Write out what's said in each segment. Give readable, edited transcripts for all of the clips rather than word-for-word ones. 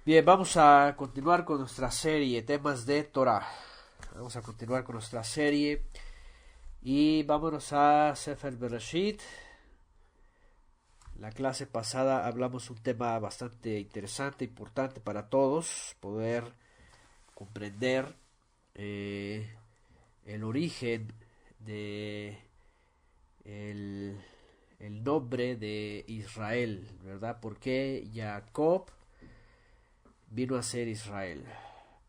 Bien, vamos a continuar con nuestra serie, temas de Torah. Vamos a continuar con nuestra serie y vámonos a Sefer Bereshit. La clase pasada hablamos un tema bastante interesante, importante para todos, poder comprender eh, el origen de el, el nombre de Israel, ¿verdad? ¿Por qué Jacob vino a ser Israel?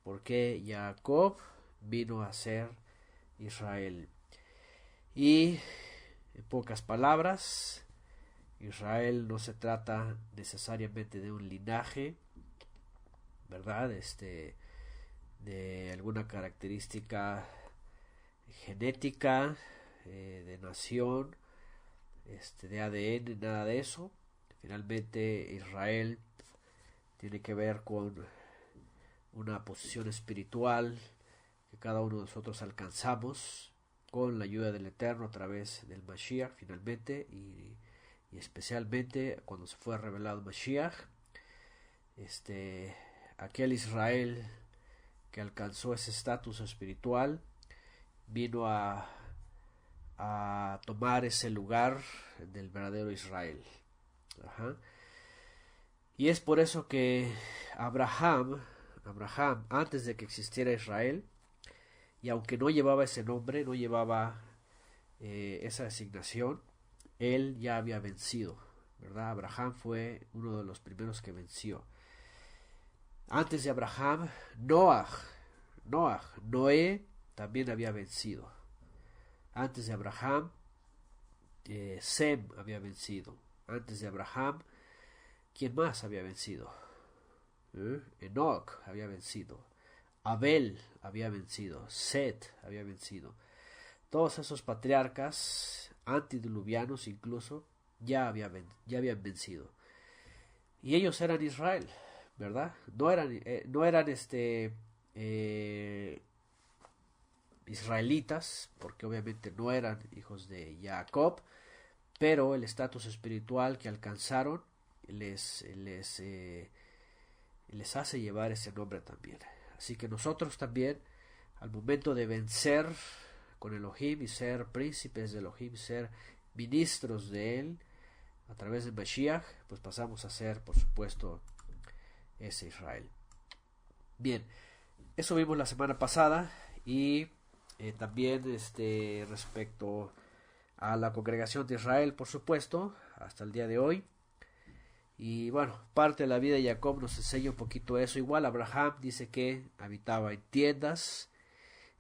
¿Por qué Jacob vino a ser Israel? Y en pocas palabras, Israel no se trata necesariamente de un linaje, ¿verdad? De alguna característica genética, de nación, de ADN, nada de eso. Finalmente, Israel tiene que ver con una posición espiritual que cada uno de nosotros alcanzamos con la ayuda del Eterno a través del Mashiach finalmente y especialmente cuando se fue revelado Mashiach, aquel Israel que alcanzó ese estatus espiritual vino a tomar ese lugar del verdadero Israel. Ajá. Y es por eso que Abraham, antes de que existiera Israel, y aunque no llevaba ese nombre, no llevaba esa designación, él ya había vencido, ¿verdad? Abraham fue uno de los primeros que venció. Antes de Abraham, Noé también había vencido. Antes de Abraham, Sem había vencido. Antes de Abraham, ¿quién más había vencido? Enoch había vencido. Abel había vencido. Set había vencido. Todos esos patriarcas antidiluvianos incluso ya habían vencido. Y ellos eran Israel, ¿verdad? No eran israelitas, porque obviamente no eran hijos de Jacob, pero el estatus espiritual que alcanzaron les hace llevar ese nombre también. Así que nosotros también, al momento de vencer con Elohim y ser príncipes de Elohim, ser ministros de él, a través de Mashiach, pues pasamos a ser, por supuesto, ese Israel. Bien, eso vimos la semana pasada y también respecto a la congregación de Israel, por supuesto, hasta el día de hoy. Y bueno, parte de la vida de Jacob nos enseña un poquito eso. Igual Abraham dice que habitaba en tiendas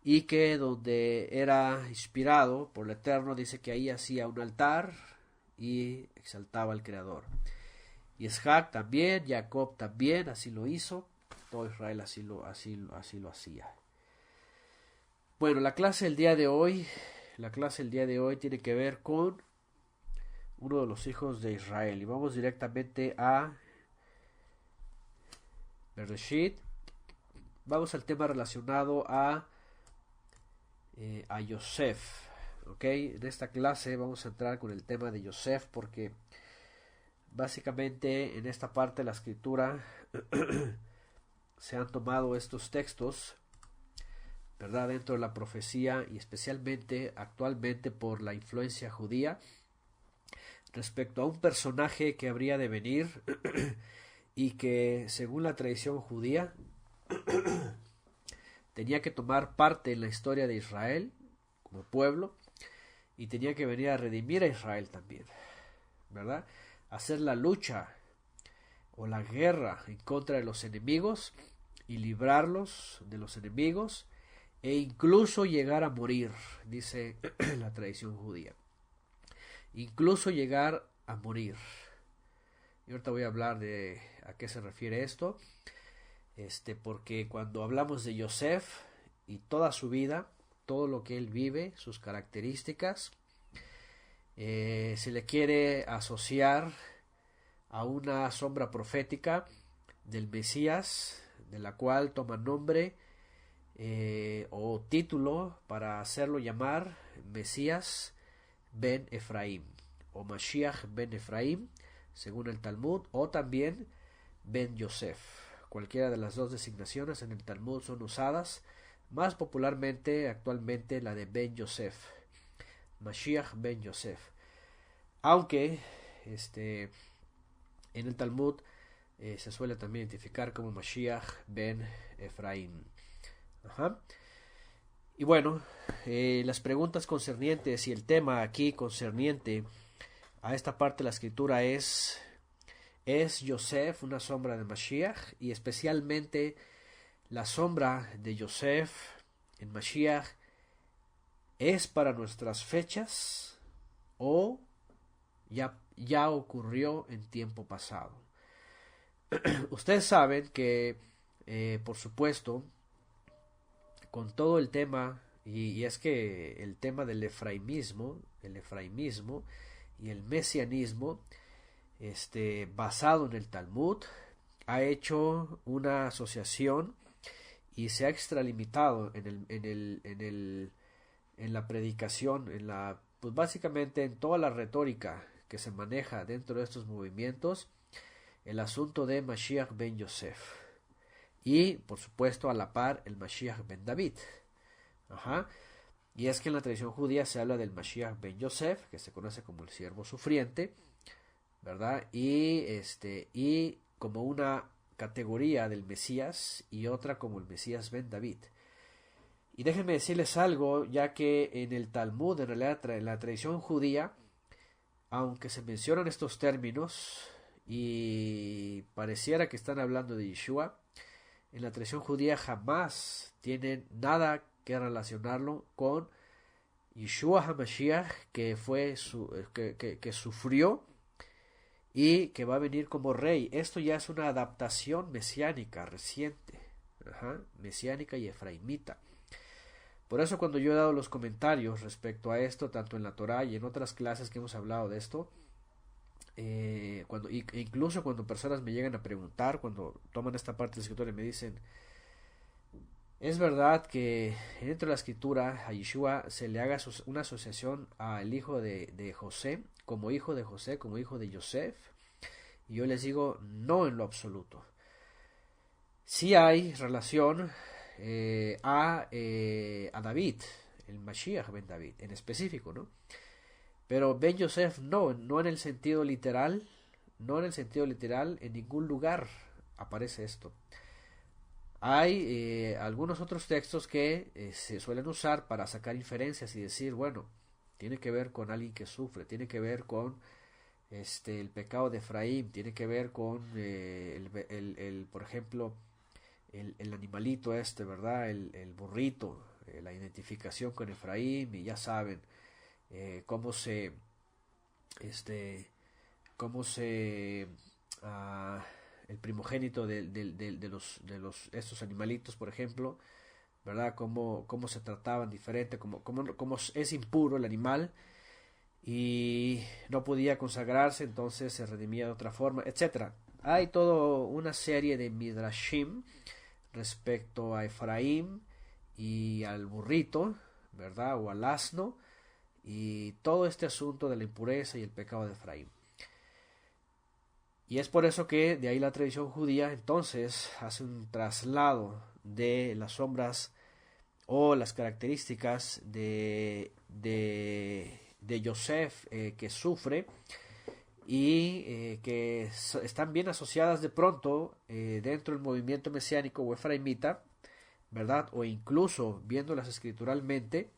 y que donde era inspirado por el Eterno, dice que ahí hacía un altar y exaltaba al Creador. Y Isaac también, Jacob también, así lo hizo. Todo Israel así lo hacía. Bueno, la clase del día de hoy tiene que ver con uno de los hijos de Israel. Y vamos directamente a Bereshit. Vamos al tema relacionado a Yosef. ¿Ok? En esta clase vamos a entrar con el tema de Yosef porque básicamente en esta parte de la escritura se han tomado estos textos, ¿verdad? Dentro de la profecía y especialmente actualmente por la influencia judía respecto a un personaje que habría de venir y que según la tradición judía tenía que tomar parte en la historia de Israel como pueblo y tenía que venir a redimir a Israel también, ¿verdad? Hacer la lucha o la guerra en contra de los enemigos y librarlos de los enemigos e incluso llegar a morir, dice la tradición judía. Incluso llegar a morir. Y ahorita voy a hablar de a qué se refiere esto. Porque cuando hablamos de Yosef y toda su vida, todo lo que él vive, sus características, se le quiere asociar a una sombra profética del Mesías, de la cual toma nombre o título para hacerlo llamar Mesías ben Efraim o Mashiach ben Efraim según el Talmud, o también ben Yosef. Cualquiera de las dos designaciones en el Talmud son usadas, más popularmente actualmente la de Ben Yosef, Mashiach Ben Yosef, aunque en el Talmud se suele también identificar como Mashiach Ben Efraín. Ajá. Y bueno, las preguntas concernientes y el tema aquí concerniente a esta parte de la escritura ¿es Yosef una sombra de Mashiach? Y especialmente la sombra de Yosef en Mashiach ¿es para nuestras fechas o ya ocurrió en tiempo pasado? Ustedes saben que, por supuesto, con todo el tema, y es que el tema del efraimismo y el mesianismo, basado en el Talmud, ha hecho una asociación y se ha extralimitado en la predicación, pues básicamente en toda la retórica que se maneja dentro de estos movimientos, el asunto de Mashiach ben Yosef. Y, por supuesto, a la par, el Mashiach ben David. Ajá. Y es que en la tradición judía se habla del Mashiach ben Yosef, que se conoce como el siervo sufriente, ¿verdad? Y como una categoría del Mesías y otra como el Mesías ben David. Y déjenme decirles algo, ya que en el Talmud, en realidad en la tradición judía, aunque se mencionan estos términos y pareciera que están hablando de Yeshua, en la tradición judía jamás tienen nada que relacionarlo con Yeshua HaMashiach, que sufrió y que va a venir como rey. Esto ya es una adaptación mesiánica reciente, mesiánica y efraimita. Por eso cuando yo he dado los comentarios respecto a esto, tanto en la Torah y en otras clases que hemos hablado de esto, incluso cuando personas me llegan a preguntar, cuando toman esta parte de la escritura y me dicen, es verdad que dentro de la escritura a Yeshua se le haga una asociación al hijo de José, como hijo de José, como hijo de Yosef, y yo les digo, no en lo absoluto. Sí hay relación a David, el Mashiach ben David, en específico, ¿no? Pero Ben Yosef no en el sentido literal, en ningún lugar aparece esto. Hay algunos otros textos que se suelen usar para sacar inferencias y decir, bueno, tiene que ver con alguien que sufre, tiene que ver con el pecado de Efraín, tiene que ver con por ejemplo, el animalito ¿verdad? El burrito, la identificación con Efraín, y ya saben cómo se el primogénito de estos animalitos, por ejemplo, ¿verdad? Cómo se trataban diferente, cómo es impuro el animal y no podía consagrarse, entonces se redimía de otra forma, etcétera. Hay toda una serie de midrashim respecto a Efraín y al burrito, ¿verdad? O al asno, y todo este asunto de la impureza y el pecado de Efraín. Y es por eso que de ahí la tradición judía entonces hace un traslado de las sombras o las características de Yosef que sufre y que están bien asociadas de pronto dentro del movimiento mesiánico o efraimita, ¿verdad? O incluso viéndolas escrituralmente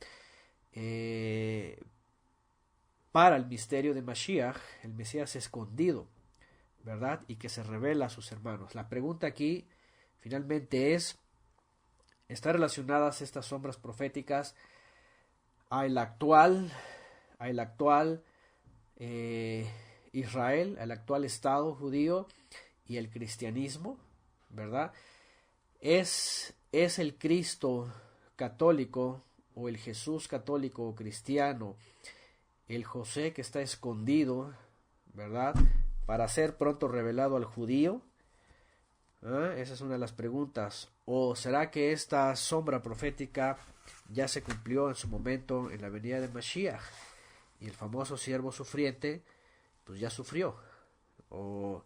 para el misterio de Mashiach, el Mesías escondido, ¿verdad? Y que se revela a sus hermanos. La pregunta aquí finalmente es, ¿están relacionadas estas sombras proféticas al actual Israel, al actual Estado judío y el cristianismo, ¿verdad? ¿Es el Cristo católico o el Jesús católico o cristiano el José que está escondido, ¿verdad? Para ser pronto revelado al judío? Esa es una de las preguntas. ¿O será que esta sombra profética ya se cumplió en su momento en la venida de Mashiach? Y el famoso siervo sufriente, pues ya sufrió. O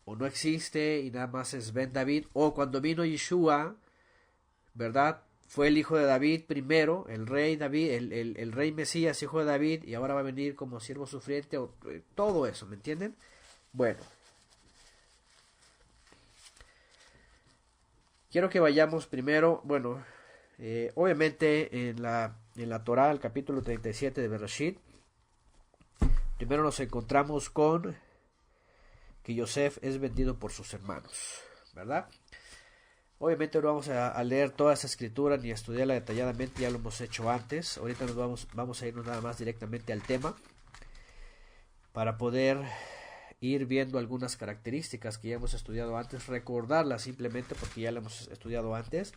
o no existe y nada más es Ben David, o cuando vino Yeshua, ¿verdad? Fue el hijo de David primero, el rey David, el rey Mesías, hijo de David, y ahora va a venir como siervo sufriente, o, todo eso, ¿me entienden? Bueno, quiero que vayamos primero, bueno, obviamente en la Torá, el capítulo 37 de Bereshit, primero nos encontramos con que Yosef es vendido por sus hermanos, ¿verdad? Obviamente no vamos a leer toda esa escritura ni a estudiarla detalladamente, ya lo hemos hecho antes. Ahorita vamos a irnos nada más directamente al tema para poder ir viendo algunas características que ya hemos estudiado antes, recordarlas simplemente porque ya las hemos estudiado antes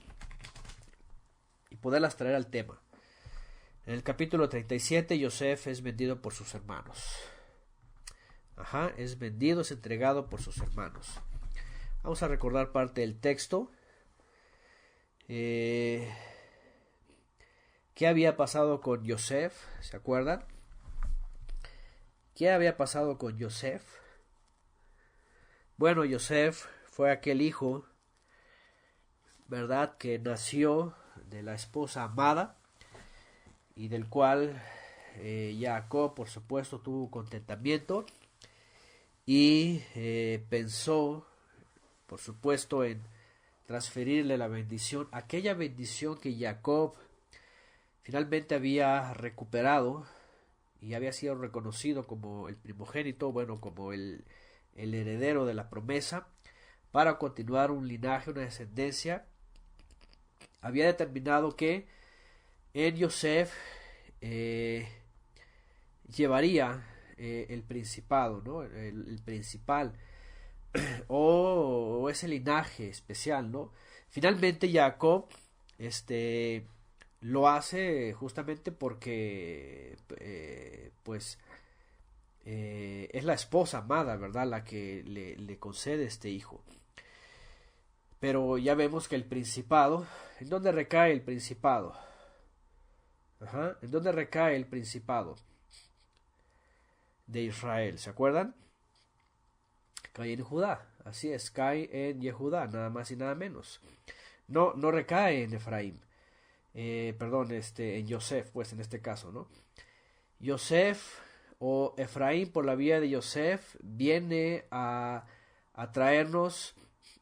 y poderlas traer al tema. En el capítulo 37, Yosef es vendido por sus hermanos. Es vendido, es entregado por sus hermanos. Vamos a recordar parte del texto. ¿Qué había pasado con Yosef? ¿Se acuerdan? ¿Qué había pasado con Yosef? Bueno, Yosef fue aquel hijo, ¿verdad?, que nació de la esposa amada y del cual Jacob, por supuesto, tuvo contentamiento y pensó, por supuesto, en transferirle la bendición, aquella bendición que Jacob finalmente había recuperado y había sido reconocido como el primogénito, bueno, como el heredero de la promesa, para continuar un linaje, una descendencia. Había determinado que en Yosef llevaría el principado, ¿no? El principal, o ese linaje especial, ¿no? Finalmente Jacob lo hace justamente porque es la esposa amada, ¿verdad?, la que le concede este hijo. Pero ya vemos que el principado, ¿en dónde recae el principado? ¿En dónde recae el principado de Israel? ¿Se acuerdan? Cae en Judá, así es, cae en Yehudá, nada más y nada menos. No recae en Efraín, en Yosef, pues en este caso, ¿no? Yosef o Efraín, por la vía de Yosef, viene a traernos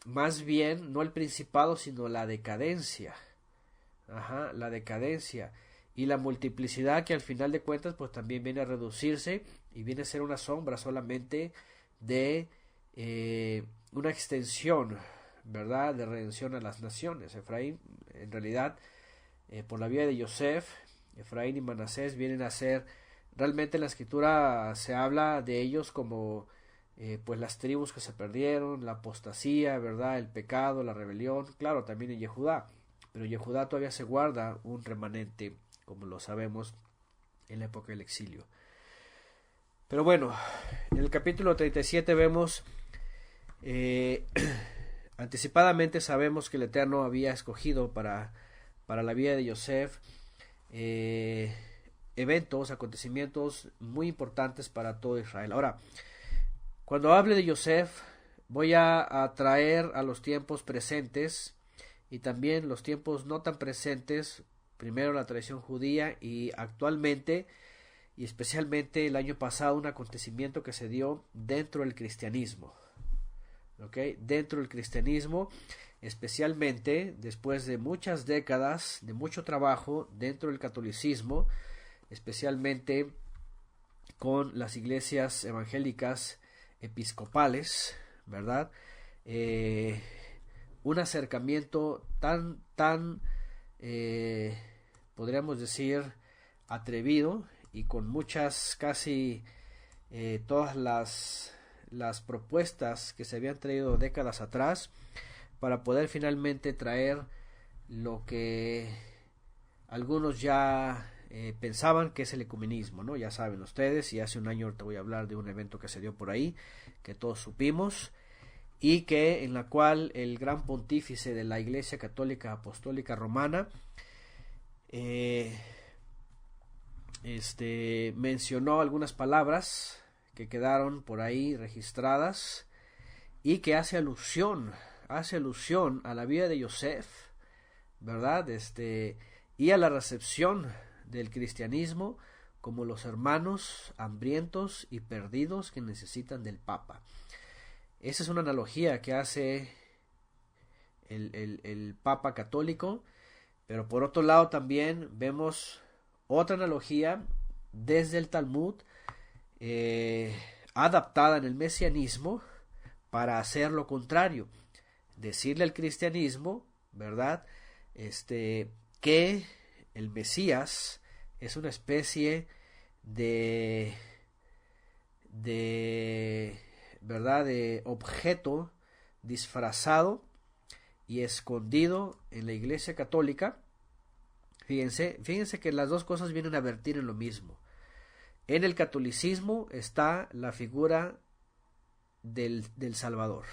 más bien no el principado, sino la decadencia. La decadencia y la multiplicidad, que al final de cuentas pues también viene a reducirse y viene a ser una sombra solamente de una extensión, ¿verdad?, de redención a las naciones. Efraín, en realidad, por la vía de Yosef, Efraín y Manasés vienen a ser, realmente en la escritura se habla de ellos como pues las tribus que se perdieron, la apostasía, ¿verdad?, el pecado, la rebelión, claro, también en Yehudá, pero Yehudá todavía se guarda un remanente, como lo sabemos, en la época del exilio. Pero bueno, en el capítulo 37 vemos, anticipadamente sabemos que el Eterno había escogido para la vida de Yosef eventos, acontecimientos muy importantes para todo Israel. Ahora, cuando hable de Yosef, voy a traer a los tiempos presentes y también los tiempos no tan presentes, primero la tradición judía y actualmente, y especialmente el año pasado, un acontecimiento que se dio dentro del cristianismo. Dentro del cristianismo, especialmente después de muchas décadas de mucho trabajo dentro del catolicismo, especialmente con las iglesias evangélicas episcopales, ¿verdad? Un acercamiento tan podríamos decir atrevido y con muchas casi todas las propuestas que se habían traído décadas atrás para poder finalmente traer lo que algunos ya pensaban que es el ecumenismo, ¿no? Ya saben ustedes, y hace un año te voy a hablar de un evento que se dio por ahí, que todos supimos, y que en la cual el gran pontífice de la Iglesia Católica Apostólica Romana mencionó algunas palabras que quedaron por ahí registradas y que hace alusión a la vida de Yosef, ¿verdad? Y a la recepción del cristianismo como los hermanos hambrientos y perdidos que necesitan del Papa. Esa es una analogía que hace el Papa católico, pero por otro lado también vemos otra analogía desde el Talmud, adaptada en el mesianismo para hacer lo contrario, decirle al cristianismo, ¿verdad? Que el Mesías es una especie de ¿verdad? De objeto disfrazado y escondido en la Iglesia Católica. Fíjense que las dos cosas vienen a vertir en lo mismo. En el catolicismo está la figura del Salvador.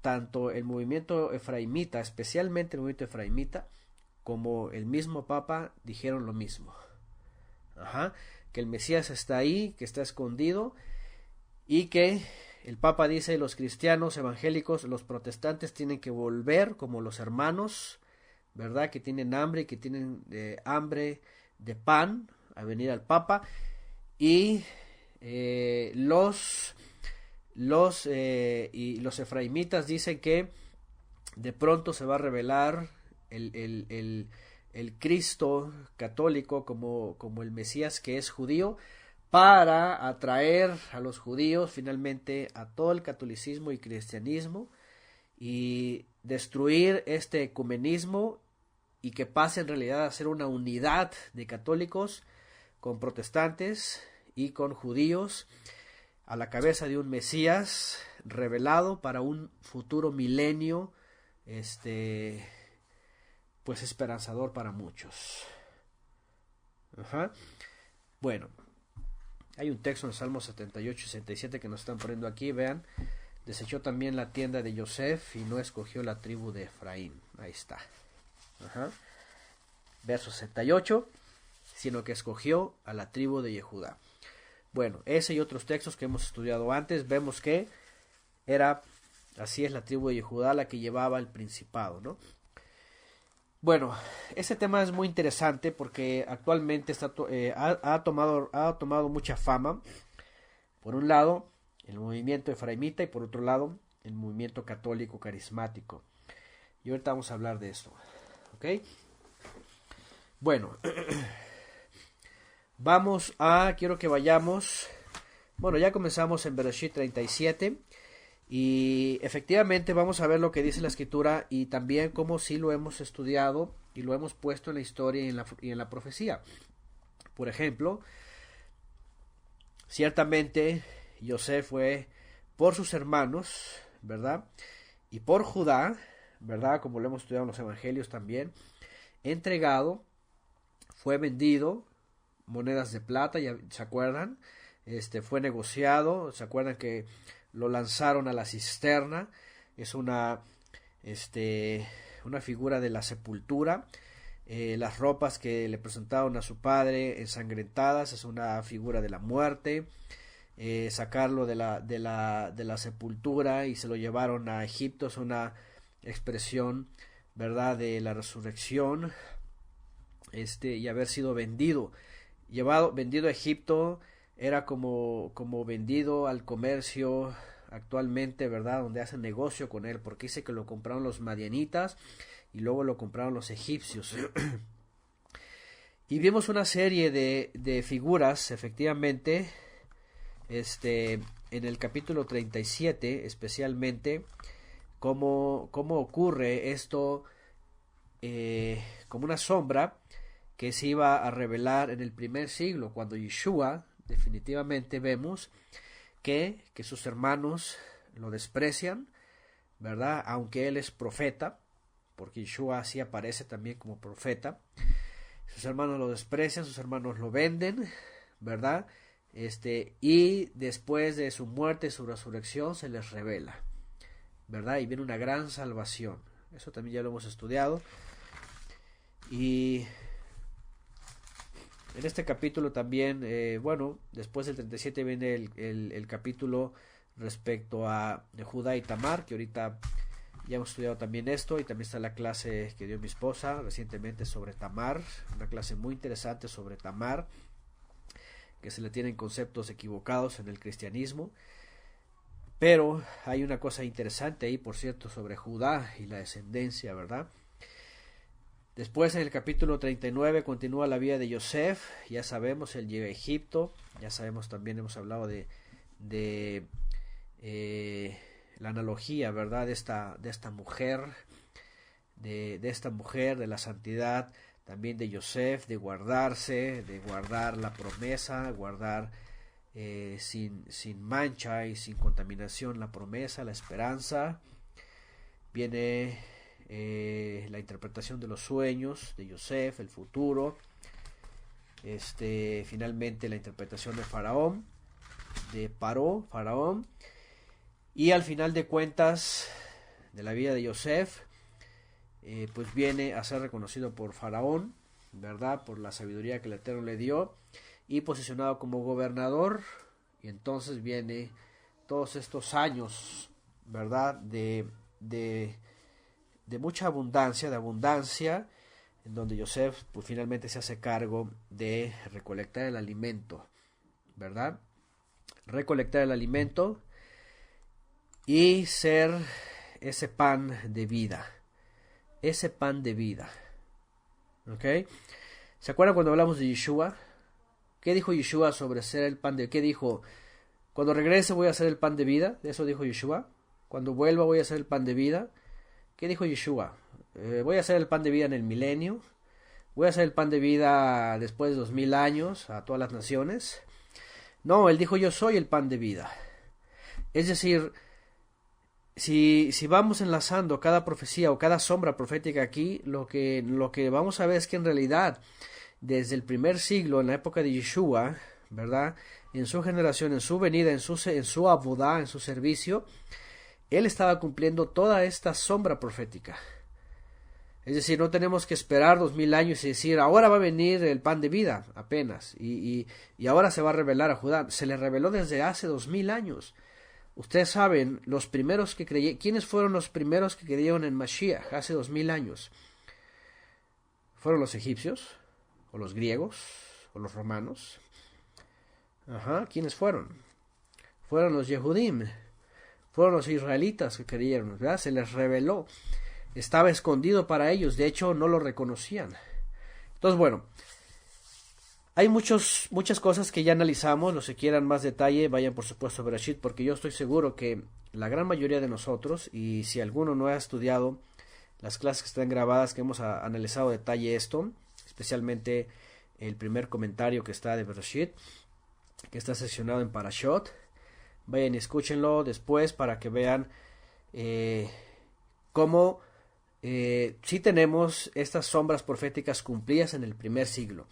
Tanto el movimiento efraimita, especialmente el movimiento efraimita, como el mismo Papa dijeron lo mismo. Que el Mesías está ahí, que está escondido, y que el Papa dice: los cristianos evangélicos, los protestantes tienen que volver como los hermanos, ¿verdad? Que tienen hambre y que tienen hambre de pan, a venir al Papa, y los efraimitas dicen que de pronto se va a revelar el Cristo católico como el Mesías que es judío, para atraer a los judíos finalmente a todo el catolicismo y cristianismo y destruir este ecumenismo y que pase en realidad a ser una unidad de católicos con protestantes y con judíos a la cabeza de un Mesías revelado para un futuro milenio pues esperanzador para muchos. Bueno, hay un texto en Salmos 78 y 77 que nos están poniendo aquí, vean: desechó también la tienda de Yosef y no escogió la tribu de Efraín. Ahí está. Verso 68, sino que escogió a la tribu de Yehudá. Bueno, ese y otros textos que hemos estudiado antes, vemos que así es la tribu de Yehudá la que llevaba el principado, ¿no? Bueno, ese tema es muy interesante porque actualmente ha tomado mucha fama. Por un lado, el movimiento efraimita, y por otro lado, el movimiento católico carismático. Y ahorita vamos a hablar de esto, ¿ok? Bueno, quiero que vayamos. Bueno, ya comenzamos en Bereshit 37. Y efectivamente vamos a ver lo que dice la escritura y también cómo sí lo hemos estudiado y lo hemos puesto en la historia y en la profecía. Por ejemplo, ciertamente Yosef fue por sus hermanos, ¿verdad? Y por Judá, ¿verdad? Como lo hemos estudiado en los evangelios también, entregado, fue vendido, monedas de plata, ya se acuerdan, fue negociado, se acuerdan que lo lanzaron a la cisterna, es una figura de la sepultura. Las ropas que le presentaron a su padre ensangrentadas es una figura de la muerte. Sacarlo de la sepultura y se lo llevaron a Egipto es una expresión, ¿verdad?, de la resurrección. Y haber sido vendido a Egipto era como vendido al comercio actualmente, ¿verdad?, donde hacen negocio con él, porque dice que lo compraron los madianitas y luego lo compraron los egipcios. Y vimos una serie de figuras, efectivamente, en el capítulo 37, especialmente, cómo ocurre esto, como una sombra que se iba a revelar en el primer siglo, cuando Yeshua, definitivamente vemos que sus hermanos lo desprecian, ¿verdad? Aunque él es profeta, porque Yeshua así aparece también como profeta. Sus hermanos lo desprecian, sus hermanos lo venden, ¿verdad? Y después de su muerte y su resurrección se les revela, ¿verdad? Y viene una gran salvación. Eso también ya lo hemos estudiado. Y en este capítulo también, después del 37 viene el capítulo respecto a Judá y Tamar, que ahorita ya hemos estudiado también esto, y también está la clase que dio mi esposa recientemente sobre Tamar, una clase muy interesante sobre Tamar, que se le tienen conceptos equivocados en el cristianismo. Pero hay una cosa interesante ahí, por cierto, sobre Judá y la descendencia, ¿verdad? Después en el capítulo 39 continúa la vida de Yosef. Ya sabemos, él llega a Egipto. Ya sabemos, también hemos hablado de la analogía, ¿verdad? De esta mujer, de esta mujer, de la santidad, también de Yosef, de guardarse, de guardar la promesa, guardar sin mancha y sin contaminación la promesa, la esperanza. Viene la interpretación de los sueños de Yosef, el futuro. Finalmente la interpretación de Faraón, Faraón. Y al final de cuentas de la vida de Yosef, pues viene a ser reconocido por Faraón, ¿verdad? Por la sabiduría que el Eterno le dio, y posicionado como gobernador. Y entonces viene todos estos años, ¿verdad? De mucha abundancia, en donde Yosef pues finalmente se hace cargo de recolectar el alimento, ¿verdad? Recolectar el alimento y ser ese pan de vida. Ese pan de vida. ¿Ok? ¿Se acuerdan cuando hablamos de Yeshua? ¿Qué dijo Yeshua sobre ser el pan de... ¿Qué dijo? Cuando regrese voy a ser el pan de vida. Eso dijo Yeshua. Cuando vuelva voy a ser el pan de vida. ¿Qué dijo Yeshua? Voy a ser el pan de vida en el milenio. Voy a ser el pan de vida después de 2000 años a todas las naciones. No, él dijo yo soy el pan de vida. Es decir, si vamos enlazando cada profecía o cada sombra profética aquí, lo que vamos a ver es que en realidad desde el primer siglo, en la época de Yeshua, ¿verdad? En su generación, en su venida, en su abodá, en su servicio, él estaba cumpliendo toda esta sombra profética. Es decir, no tenemos que esperar 2000 años y decir, ahora va a venir el pan de vida, apenas, y ahora se va a revelar a Judá. Se le reveló desde hace 2000 años. Ustedes saben, los primeros que creyeron, ¿quiénes fueron los primeros que creyeron en Mashiach hace 2000 años? ¿Fueron los egipcios? ¿O los griegos? ¿O los romanos? Ajá, ¿quiénes fueron? Fueron los Yehudim. Fueron los israelitas que creyeron, ¿verdad? Se les reveló. Estaba escondido para ellos, de hecho no lo reconocían. Entonces, bueno, hay muchas cosas que ya analizamos. Los que quieran más detalle, vayan por supuesto a Bereshit, porque yo estoy seguro que la gran mayoría de nosotros, y si alguno no ha estudiado las clases que están grabadas, que hemos analizado detalle esto, especialmente el primer comentario que está de Bereshit, que está seccionado en Parashot, vayan y escúchenlo después para que vean cómo sí tenemos estas sombras proféticas cumplidas en el primer siglo.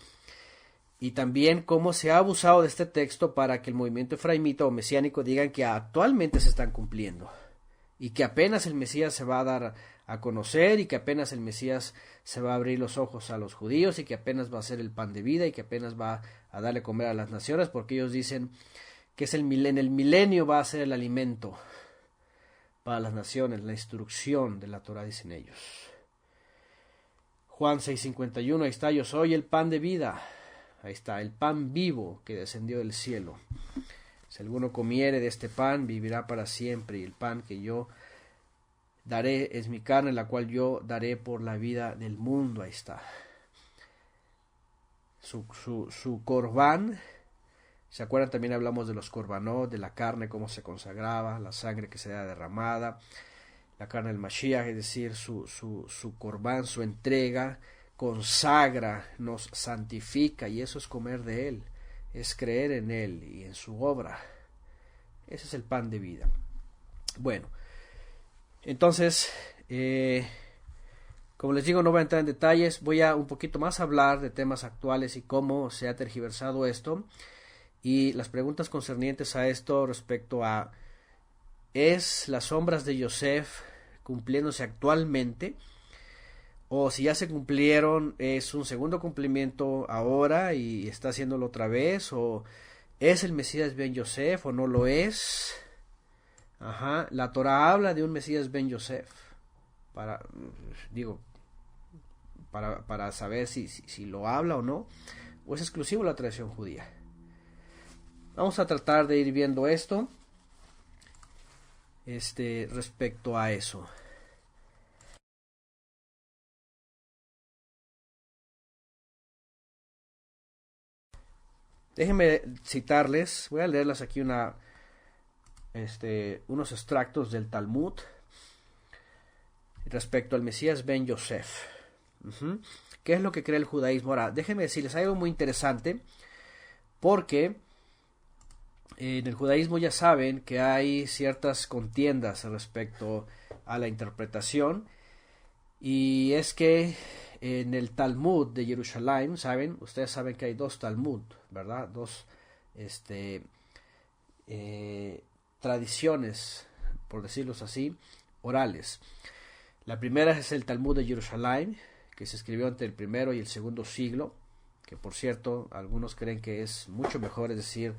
Y también cómo se ha abusado de este texto para que el movimiento efraimita o mesiánico digan que actualmente se están cumpliendo. Y que apenas el Mesías se va a dar a conocer, y que apenas el Mesías se va a abrir los ojos a los judíos, y que apenas va a ser el pan de vida, y que apenas va a darle comer a las naciones, porque ellos dicen que en el milenio va a ser el alimento para las naciones, la instrucción de la Torah, dicen ellos. Juan 6:51, ahí está, yo soy el pan de vida. Ahí está, el pan vivo que descendió del cielo. Si alguno comiere de este pan, vivirá para siempre, y el pan que yo daré es mi carne, la cual yo daré por la vida del mundo. Ahí está. Su corbán. ¿Se acuerdan? También hablamos de los corbanot, de la carne, cómo se consagraba, la sangre que se da derramada, la carne del Mashiach, es decir, su corbán, su entrega, consagra, nos santifica, y eso es comer de él, es creer en él y en su obra. Ese es el pan de vida. Bueno, entonces, como les digo, no voy a entrar en detalles, voy a un poquito más hablar de temas actuales y cómo se ha tergiversado esto, y las preguntas concernientes a esto respecto a ¿es las sombras de Yosef cumpliéndose actualmente? O si ya se cumplieron, ¿es un segundo cumplimiento ahora y está haciéndolo otra vez? ¿O es el Mesías Ben Yosef o no lo es? Ajá, la Torah habla de un Mesías Ben Yosef. Para, digo, para saber si lo habla o no, o es exclusivo de la tradición judía. Vamos a tratar de ir viendo esto respecto a eso. Déjenme citarles, voy a leerles aquí unos extractos del Talmud respecto al Mesías Ben Yosef. ¿Qué es lo que cree el judaísmo? Ahora, déjenme decirles algo muy interesante, porque en el judaísmo ya saben que hay ciertas contiendas respecto a la interpretación, y es que en el Talmud de Jerusalén, ¿saben? Ustedes saben que hay dos Talmud, ¿verdad? Dos tradiciones, por decirlos así, orales. La primera es el Talmud de Jerusalén, que se escribió entre el primero y el segundo siglo, que por cierto algunos creen que es mucho mejor, es decir,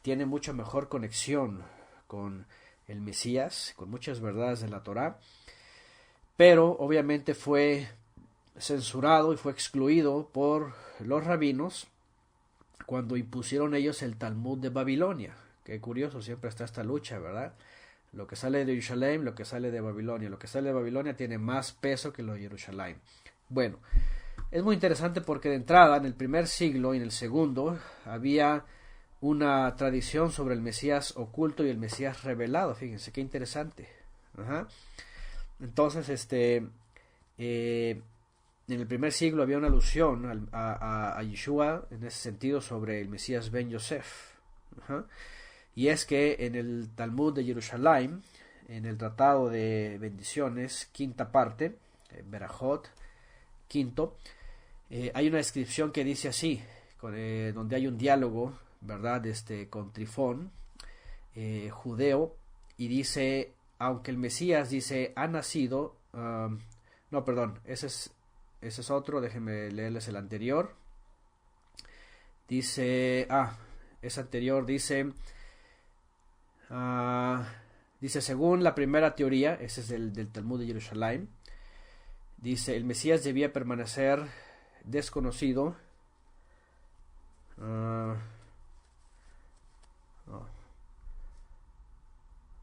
tiene mucha mejor conexión con el Mesías, con muchas verdades de la Torá, pero obviamente fue censurado y fue excluido por los rabinos cuando impusieron ellos el Talmud de Babilonia. Qué curioso, siempre está esta lucha, ¿verdad? Lo que sale de Jerusalén, lo que sale de Babilonia. Lo que sale de Babilonia tiene más peso que lo de Jerusalén. Bueno, es muy interesante porque de entrada, en el primer siglo y en el segundo, había una tradición sobre el Mesías oculto y el Mesías revelado. Fíjense, qué interesante. Ajá. Entonces, en el primer siglo había una alusión a Yeshua en ese sentido sobre el Mesías Ben Yosef. Ajá. Y es que en el Talmud de Jerusalén, en el Tratado de Bendiciones, quinta parte, Berajot, quinto, hay una descripción que dice así, donde hay un diálogo, ¿verdad?, con Trifón, judeo, y dice, aunque el Mesías dice, ha nacido, no, perdón, ese es otro, déjenme leerles el anterior. Dice, es anterior, dice, según la primera teoría, ese es del Talmud de Jerusalén, dice, el Mesías debía permanecer desconocido.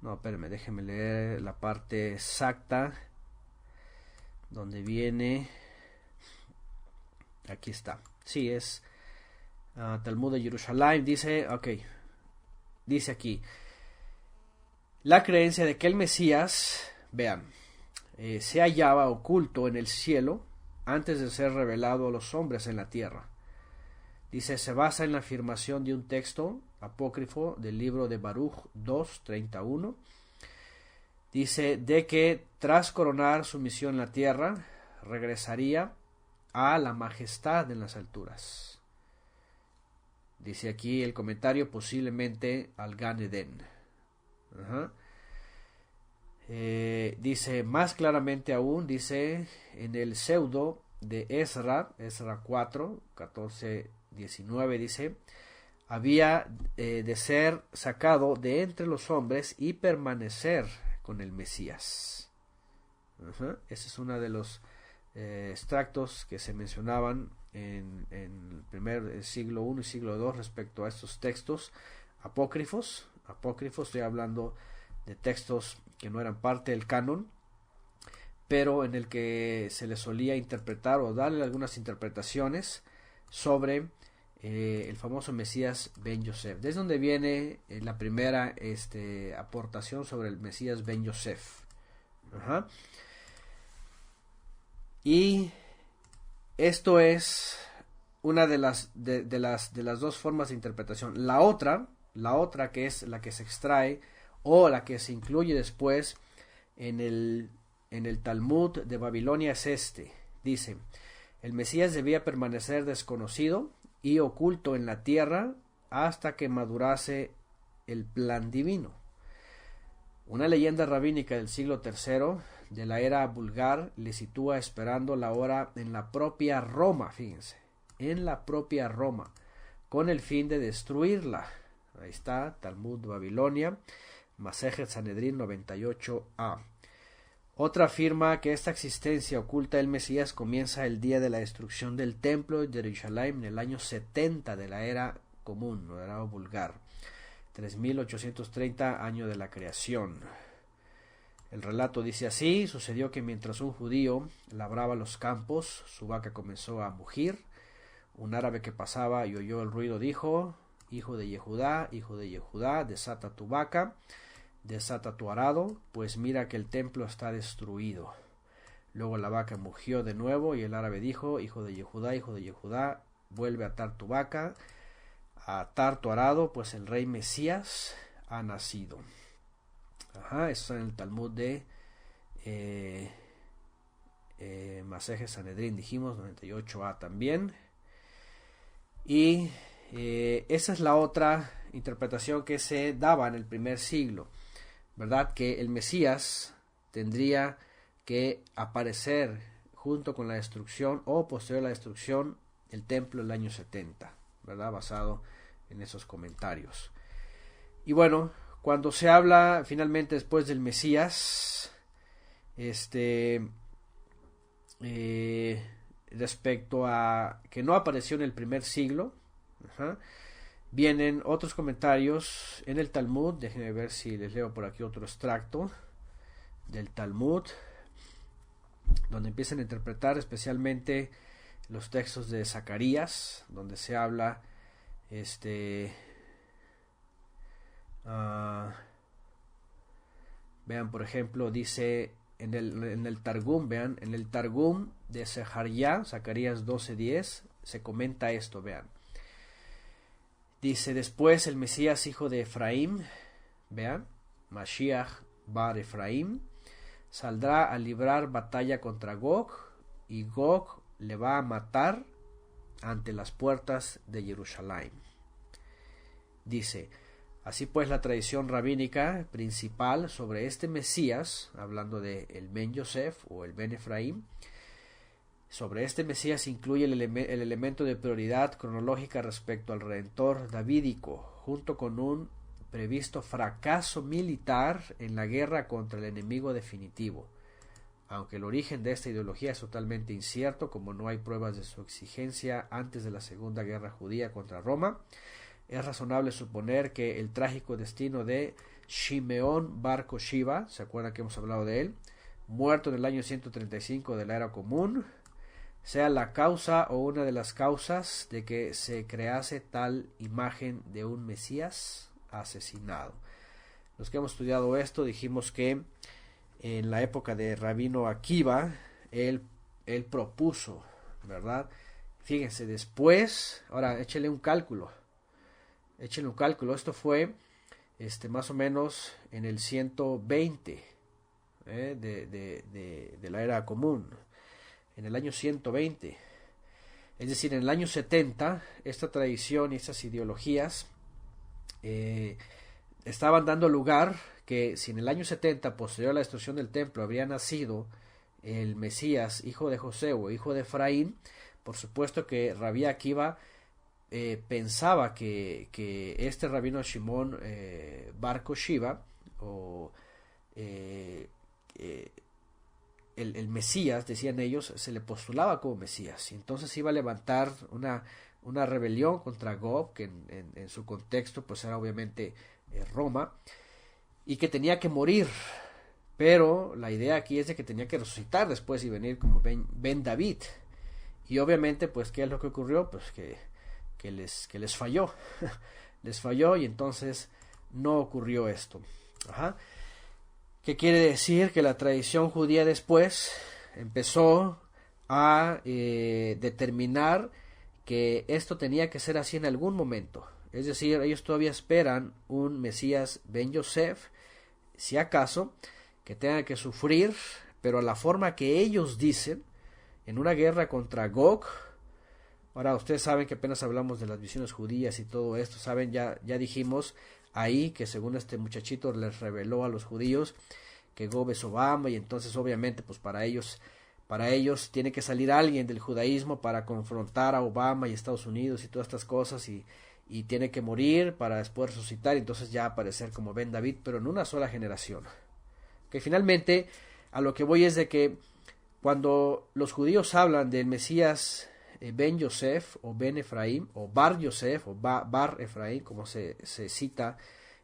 No, espérenme, déjenme leer la parte exacta donde viene. Aquí está. Sí, es Talmud de Jerusalén. Dice, dice aquí, la creencia de que el Mesías, vean, se hallaba oculto en el cielo antes de ser revelado a los hombres en la tierra. Dice, se basa en la afirmación de un texto apócrifo del libro de Baruch 2:31. Dice, de que tras coronar su misión en la tierra, regresaría a la majestad en las alturas. Dice aquí el comentario, posiblemente al Gan Eden. Dice más claramente aún, dice en el pseudo de Ezra 4, 14, 19, dice, había de ser sacado de entre los hombres y permanecer con el Mesías. Ese es uno de los extractos que se mencionaban en el primer siglo I y siglo II respecto a estos textos apócrifos. Estoy hablando de textos que no eran parte del canon, pero en el que se le solía interpretar o darle algunas interpretaciones sobre el famoso Mesías Ben Yosef. Desde donde viene la primera aportación sobre el Mesías Ben Yosef. Y esto es una de las dos formas de interpretación. La otra que es la que se extrae o la que se incluye después en el Talmud de Babilonia es dice, el Mesías debía permanecer desconocido y oculto en la tierra hasta que madurase el plan divino. Una leyenda rabínica del siglo III de la era vulgar le sitúa esperando la hora en la propia Roma, fíjense, en la propia Roma, con el fin de destruirla. Ahí está, Talmud Babilonia, Masejet Sanedrín 98a. Otra afirma que esta existencia oculta del Mesías comienza el día de la destrucción del templo de Jerusalén en el año 70 de la era común, o era vulgar, 3830 año de la creación. El relato dice así: sucedió que mientras un judío labraba los campos, su vaca comenzó a mugir. Un árabe que pasaba y oyó el ruido dijo: hijo de Yehudá, desata tu vaca, desata tu arado, pues mira que el templo está destruido. Luego la vaca mugió de nuevo y el árabe dijo: hijo de Yehudá, vuelve a atar tu vaca, a atar tu arado, pues el rey Mesías ha nacido. Eso está en el Talmud de Masejet Sanedrín, dijimos, 98a también. Y esa es la otra interpretación que se daba en el primer siglo, ¿verdad? Que el Mesías tendría que aparecer junto con la destrucción o posterior a la destrucción del templo el año 70, ¿verdad? Basado en esos comentarios. Y bueno, cuando se habla finalmente después del Mesías, respecto a que no apareció en el primer siglo, vienen otros comentarios en el Talmud. Déjenme ver si les leo por aquí otro extracto del Talmud, donde empiezan a interpretar especialmente los textos de Zacarías, donde se habla vean, por ejemplo, dice en el Targum, vean, en el Targum de Zacarías 12:10, se comenta esto, vean. Dice: después el Mesías, hijo de Efraín, vean, Mashiach bar Efraín, saldrá a librar batalla contra Gog, y Gog le va a matar ante las puertas de Jerusalén. Dice: así pues, la tradición rabínica principal sobre este Mesías, hablando de el Ben Yosef o el Ben Efraín, sobre este Mesías incluye el elemento de prioridad cronológica respecto al Redentor davídico, junto con un previsto fracaso militar en la guerra contra el enemigo definitivo. Aunque el origen de esta ideología es totalmente incierto, como no hay pruebas de su existencia antes de la Segunda Guerra Judía contra Roma, es razonable suponer que el trágico destino de Shimeón bar Koshiva, ¿se acuerdan que hemos hablado de él?, muerto en el año 135 de la era común, sea la causa o una de las causas de que se crease tal imagen de un Mesías asesinado. Los que hemos estudiado esto dijimos que en la época de Rabino Akiva él propuso, ¿verdad? Fíjense, después, ahora échenle un cálculo, esto fue más o menos en el 120 de la era común, en el año 120, es decir, en el año 70, esta tradición y estas ideologías estaban dando lugar que si en el año 70, posterior a la destrucción del templo, habría nacido el Mesías, hijo de José o hijo de Efraín, por supuesto que Rabí Akiva pensaba que este rabino Shimón bar Koshiva o el Mesías, decían ellos, se le postulaba como Mesías, y entonces iba a levantar una rebelión contra Gog, que en su contexto pues era obviamente Roma, y que tenía que morir, pero la idea aquí es de que tenía que resucitar después y venir como Ben David, y obviamente pues ¿qué es lo que ocurrió? Pues que les falló, les falló, y entonces no ocurrió esto. ¿Qué quiere decir? Que la tradición judía después empezó a determinar que esto tenía que ser así en algún momento. Es decir, ellos todavía esperan un Mesías Ben Yosef, si acaso, que tenga que sufrir, pero a la forma que ellos dicen, en una guerra contra Gog. Ahora, ustedes saben que apenas hablamos de las visiones judías y todo esto, saben, ya dijimos ahí que según este muchachito les reveló a los judíos que Gog es Obama, y entonces obviamente pues para ellos tiene que salir alguien del judaísmo para confrontar a Obama y Estados Unidos y todas estas cosas, y y tiene que morir para después resucitar y entonces ya aparecer como Ben David, pero en una sola generación. Que finalmente a lo que voy es de que cuando los judíos hablan del Mesías Ben Yosef o Ben Efraín o Bar Yosef o Bar Efraín, como se cita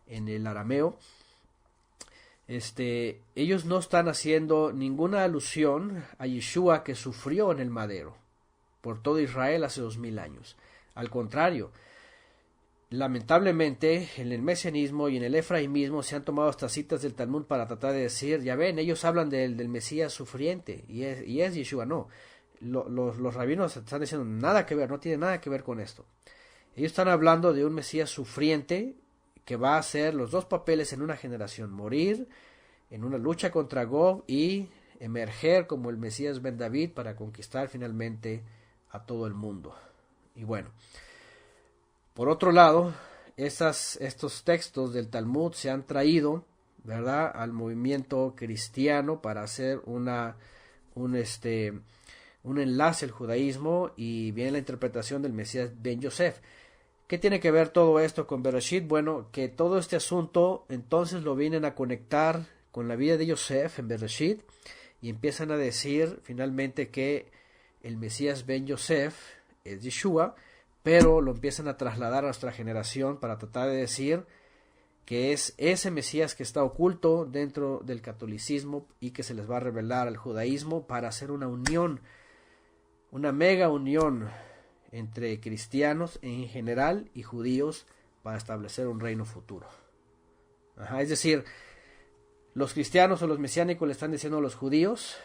en el arameo, ellos no están haciendo ninguna alusión a Yeshua que sufrió en el madero por todo Israel hace 2000 años. Al contrario, lamentablemente en el mesianismo y en el efraimismo se han tomado estas citas del Talmud para tratar de decir, ya ven, ellos hablan del Mesías sufriente y es Yeshua. No, los rabinos están diciendo nada que ver, no tiene nada que ver con esto. Ellos están hablando de un Mesías sufriente que va a hacer los dos papeles en una generación, morir en una lucha contra Gog y emerger como el Mesías Ben David para conquistar finalmente a todo el mundo. Y bueno, por otro lado, estos textos del Talmud se han traído, ¿verdad?, al movimiento cristiano para hacer un enlace al judaísmo, y viene la interpretación del Mesías Ben Yosef. ¿Qué tiene que ver todo esto con Bereshit? Bueno, que todo este asunto entonces lo vienen a conectar con la vida de Yosef en Bereshit y empiezan a decir finalmente que el Mesías Ben Yosef es Yeshua, pero lo empiezan a trasladar a nuestra generación para tratar de decir que es ese Mesías que está oculto dentro del catolicismo y que se les va a revelar al judaísmo para hacer una unión, una mega unión entre cristianos en general y judíos para establecer un reino futuro. Es decir, los cristianos o los mesiánicos le están diciendo a los judíos,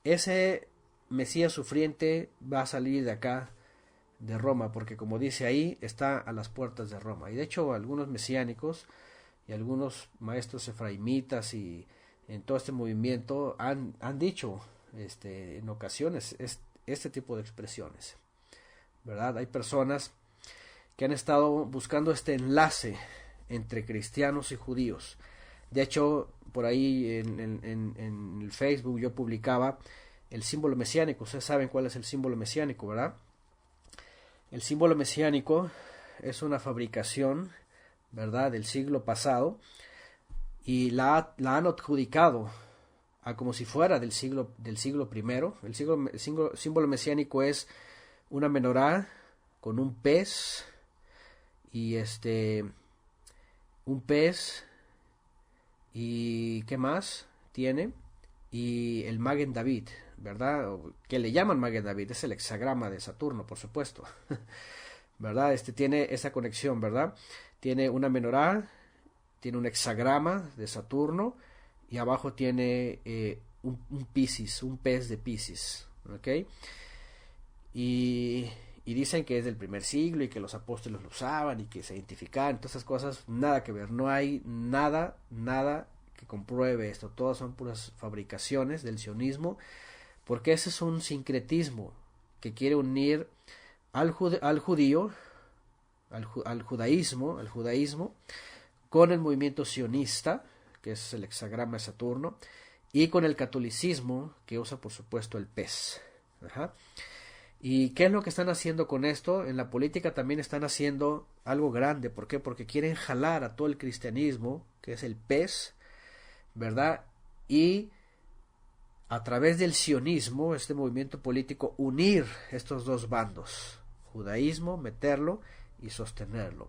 ese Mesías sufriente va a salir de acá, de Roma, porque como dice ahí, está a las puertas de Roma. Y de hecho algunos mesiánicos y algunos maestros efraimitas y en todo este movimiento han dicho en ocasiones este tipo de expresiones, ¿verdad? Hay personas que han estado buscando este enlace entre cristianos y judíos. De hecho, por ahí en el Facebook yo publicaba el símbolo mesiánico. Ustedes saben cuál es el símbolo mesiánico, ¿verdad? El símbolo mesiánico es una fabricación, ¿verdad?, del siglo pasado, y la han adjudicado a como si fuera del siglo primero. El símbolo mesiánico es una menorá con un pez y un pez y ¿qué más tiene? Y el Magen David, ¿verdad? Que le llaman Magen David, es el hexagrama de Saturno, por supuesto, ¿verdad? Tiene esa conexión, ¿verdad? Tiene una menorá, tiene un hexagrama de Saturno y abajo tiene un Piscis, un pez de Piscis, ¿ok? Y dicen que es del primer siglo y que los apóstoles lo usaban y que se identificaban, todas esas cosas, nada que ver, no hay nada que compruebe esto, todas son puras fabricaciones del sionismo, porque ese es un sincretismo que quiere unir al judaísmo con el movimiento sionista, que es el hexagrama de Saturno, y con el catolicismo, que usa por supuesto el pez. ¿Y qué es lo que están haciendo con esto? En la política también están haciendo algo grande. ¿Por qué? Porque quieren jalar a todo el cristianismo, que es el pez, ¿verdad? Y a través del sionismo, este movimiento político, unir estos dos bandos, judaísmo, meterlo y sostenerlo,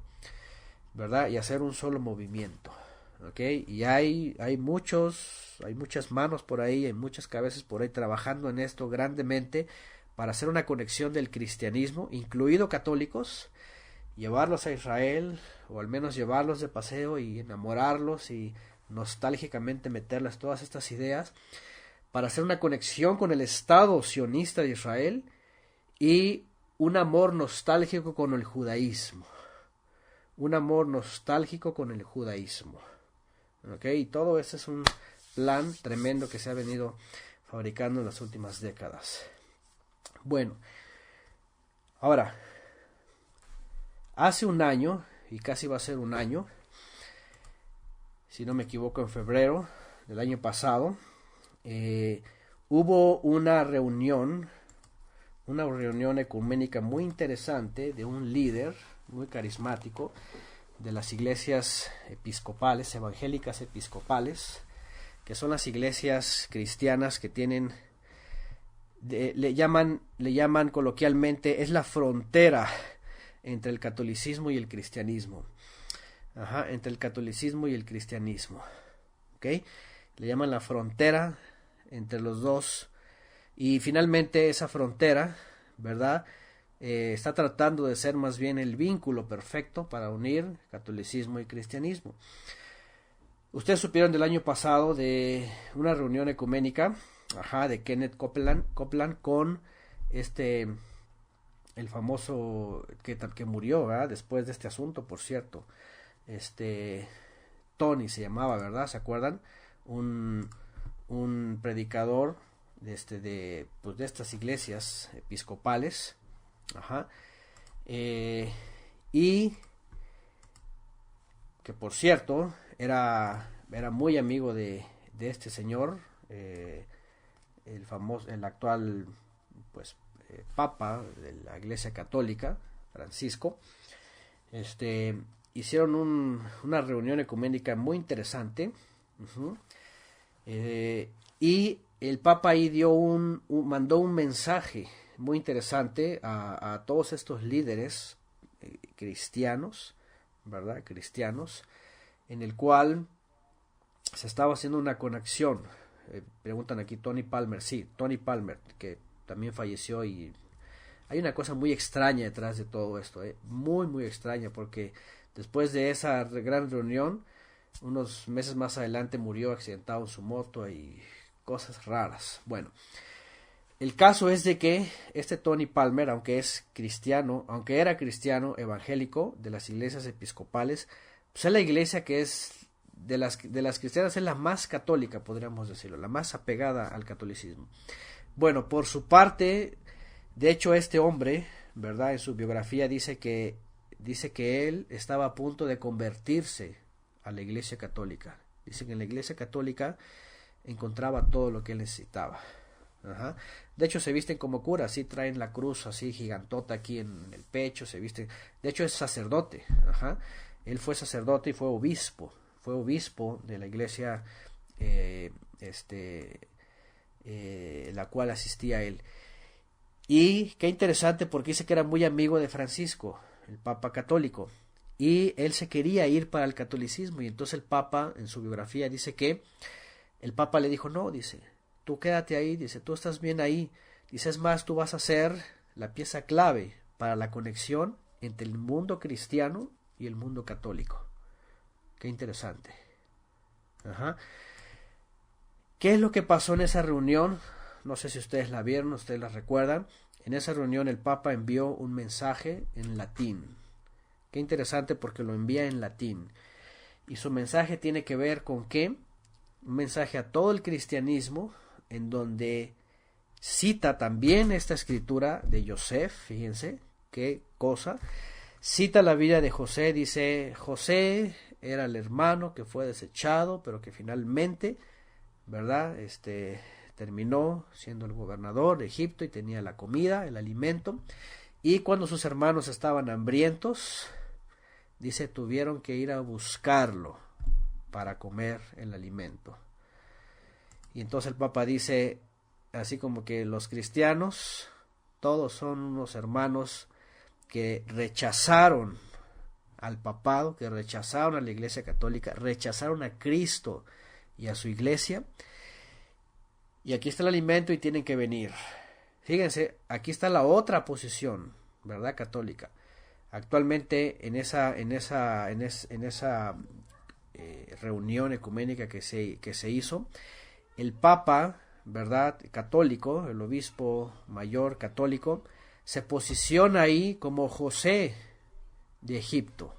¿verdad? Y hacer un solo movimiento, ¿ok? Y hay muchas manos por ahí, hay muchas cabezas por ahí trabajando en esto grandemente para hacer una conexión del cristianismo, incluido católicos, llevarlos a Israel, o al menos llevarlos de paseo y enamorarlos y nostálgicamente meterles todas estas ideas, para hacer una conexión con el Estado sionista de Israel y un amor nostálgico con el judaísmo. Un amor nostálgico con el judaísmo. ¿Ok? Y todo eso es un plan tremendo que se ha venido fabricando en las últimas décadas. Bueno, ahora, hace un año, y casi va a ser un año, si no me equivoco en febrero del año pasado, hubo una reunión ecuménica muy interesante de un líder muy carismático, de las iglesias episcopales, evangélicas episcopales, que son las iglesias cristianas que tienen, le llaman coloquialmente, es la frontera entre el catolicismo y el cristianismo. Entre el catolicismo y el cristianismo. ¿Okay? Le llaman la frontera entre los dos. Y finalmente esa frontera, ¿verdad? Está tratando de ser más bien el vínculo perfecto para unir catolicismo y cristianismo. Ustedes supieron del año pasado de una reunión ecuménica, de Kenneth Copeland con el famoso que murió, ¿verdad? Después de este asunto, por cierto. Tony se llamaba, ¿verdad? ¿Se acuerdan? Un predicador de estas iglesias episcopales. Y que por cierto era muy amigo de este señor, el actual papa de la Iglesia Católica, Francisco. Hicieron una reunión ecuménica muy interesante, y el papa ahí mandó un mensaje muy interesante a todos estos líderes cristianos, ¿verdad? Cristianos, en el cual se estaba haciendo una conexión. Preguntan aquí Tony Palmer, sí, Tony Palmer, que también falleció, y hay una cosa muy extraña detrás de todo esto, muy muy extraña, porque después de esa gran reunión, unos meses más adelante murió accidentado en su moto y cosas raras. Bueno, el caso es de que Tony Palmer, aunque era cristiano evangélico de las iglesias episcopales, pues es la iglesia que es de las cristianas, es la más católica, podríamos decirlo, la más apegada al catolicismo. Bueno, por su parte, de hecho este hombre, ¿verdad? En su biografía dice que él estaba a punto de convertirse a la iglesia católica. Dice que en la iglesia católica encontraba todo lo que él necesitaba. De hecho se visten como curas, sí, traen la cruz así gigantota aquí en el pecho, se visten. De hecho es sacerdote. Él fue sacerdote y fue obispo de la iglesia la cual asistía él. Y qué interesante, porque dice que era muy amigo de Francisco, el papa católico, y él se quería ir para el catolicismo, y entonces el papa en su biografía dice que el papa le dijo, no, dice, tú quédate ahí, dice, tú estás bien ahí, dice, es más, tú vas a ser la pieza clave para la conexión entre el mundo cristiano y el mundo católico. Qué interesante. ¿Qué es lo que pasó en esa reunión? No sé si ustedes la vieron, ustedes la recuerdan. En esa reunión el Papa envió un mensaje en latín. Qué interesante, porque lo envía en latín. Y su mensaje tiene que ver con qué? Un mensaje a todo el cristianismo, en donde cita también esta escritura de Joseph. Fíjense qué cosa. Cita la vida de José, dice, José era el hermano que fue desechado, pero que finalmente, ¿verdad? Terminó siendo el gobernador de Egipto y tenía la comida, el alimento. Y cuando sus hermanos estaban hambrientos, dice, tuvieron que ir a buscarlo para comer el alimento. Y entonces el Papa dice, así como que los cristianos, todos son unos hermanos que rechazaron al papado, que rechazaron a la Iglesia Católica, rechazaron a Cristo y a su Iglesia. Y aquí está el alimento y tienen que venir. Fíjense, aquí está la otra posición, ¿verdad? Católica. Actualmente en esa reunión ecuménica que se hizo, el Papa, ¿verdad? Católico, el obispo mayor católico, se posiciona ahí como José de Egipto,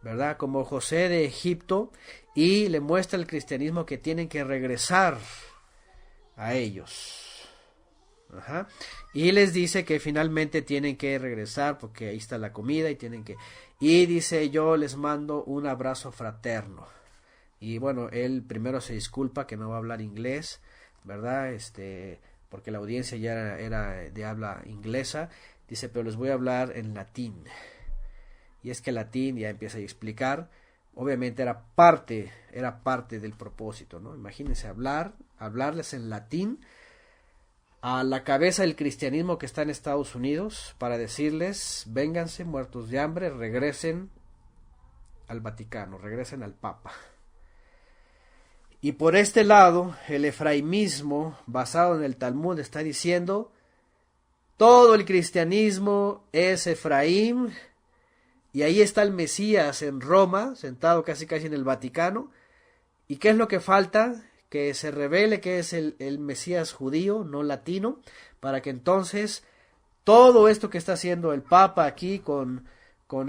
¿verdad? Como José de Egipto, y le muestra al cristianismo que tienen que regresar a ellos. Y les dice que finalmente tienen que regresar porque ahí está la comida y dice, yo les mando un abrazo fraterno. Y bueno, él primero se disculpa que no va a hablar inglés, ¿verdad? Porque la audiencia ya era de habla inglesa. Dice, pero les voy a hablar en latín. y es que el latín ya empieza a explicar, obviamente era parte del propósito, ¿no? Imagínense hablarles en latín a la cabeza del cristianismo que está en Estados Unidos para decirles, vénganse muertos de hambre, regresen al Vaticano, regresen al Papa. Y por este lado, el efraimismo, basado en el Talmud, está diciendo, todo el cristianismo es Efraín, y ahí está el Mesías en Roma, sentado casi en el Vaticano. ¿Y qué es lo que falta? Que se revele que es el Mesías judío, no latino, para que entonces todo esto que está haciendo el Papa aquí con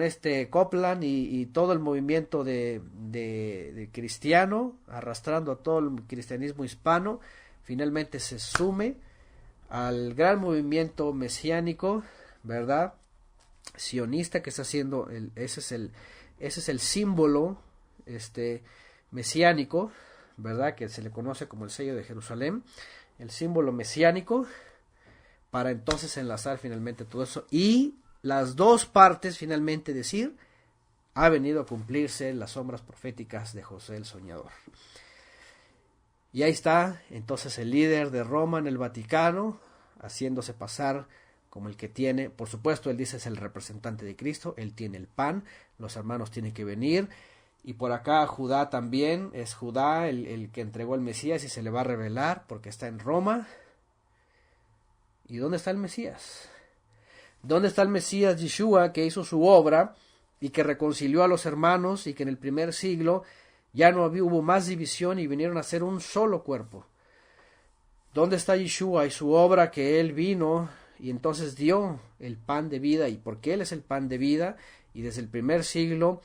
este Copland y todo el movimiento de cristiano, arrastrando a todo el cristianismo hispano, finalmente se sume al gran movimiento mesiánico, ¿verdad? Sionista que está haciendo, ese es el símbolo mesiánico, ¿verdad? Que se le conoce como el sello de Jerusalén, el símbolo mesiánico, para entonces enlazar finalmente todo eso y las dos partes finalmente decir, ha venido a cumplirse las sombras proféticas de José el Soñador. Y ahí está entonces el líder de Roma en el Vaticano, haciéndose pasar como el que tiene, por supuesto él dice es el representante de Cristo, él tiene el pan, los hermanos tienen que venir, y por acá Judá también, es Judá el que entregó el Mesías y se le va a revelar porque está en Roma. ¿Y dónde está el Mesías? ¿Dónde está el Mesías Yeshua que hizo su obra y que reconcilió a los hermanos y que en el primer siglo ya no hubo más división y vinieron a ser un solo cuerpo? ¿Dónde está Yeshua y su obra que él vino y entonces dio el pan de vida? Y porque él es el pan de vida y desde el primer siglo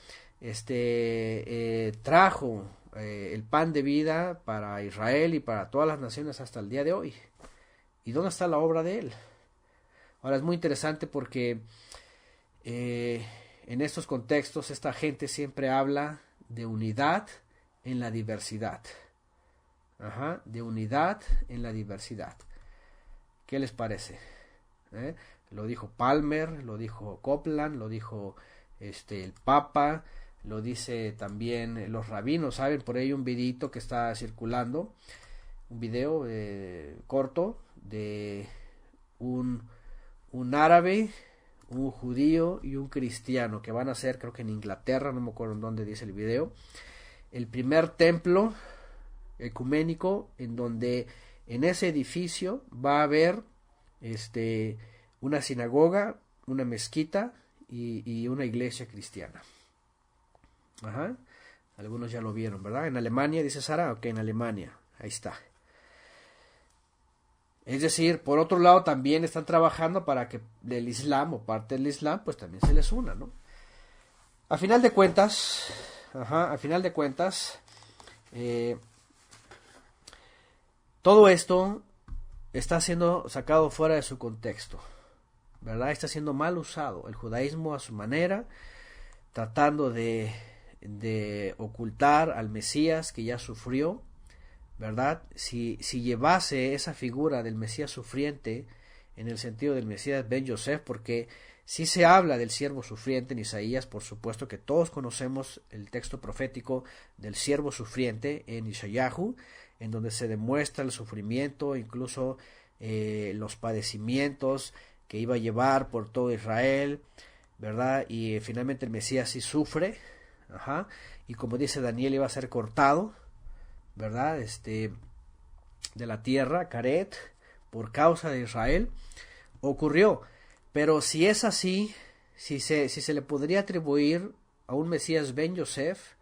trajo el pan de vida para Israel y para todas las naciones hasta el día de hoy. ¿Y dónde está la obra de él? Ahora es muy interesante porque en estos contextos esta gente siempre habla de unidad en la diversidad. De unidad en la diversidad. ¿Qué les parece? Lo dijo Palmer, lo dijo Copland, lo dijo el Papa, lo dice también los rabinos. Saben, por ahí un videito que está circulando, un video corto de un árabe, un judío y un cristiano que van a hacer, creo que en Inglaterra, no me acuerdo en dónde dice el video, el primer templo ecuménico en donde en ese edificio va a haber una sinagoga, una mezquita y una iglesia cristiana. Algunos ya lo vieron, ¿verdad? En Alemania, dice Sara, ok, en Alemania, ahí está. Es decir, por otro lado también están trabajando para que del Islam o parte del Islam pues también se les una, ¿no? A final de cuentas, todo esto está siendo sacado fuera de su contexto, ¿verdad? Está siendo mal usado el judaísmo a su manera, tratando de ocultar al Mesías que ya sufrió, ¿verdad? Si llevase esa figura del Mesías sufriente en el sentido del Mesías Ben Yosef, porque si se habla del siervo sufriente en Isaías, por supuesto que todos conocemos el texto profético del siervo sufriente en Isayahu, en donde se demuestra el sufrimiento, incluso los padecimientos que iba a llevar por todo Israel, ¿verdad? Y finalmente el Mesías sí sufre, y como dice Daniel, iba a ser cortado, ¿verdad? De la tierra, Caret, por causa de Israel, ocurrió. Pero si es así, si se le podría atribuir a un Mesías Ben Yosef,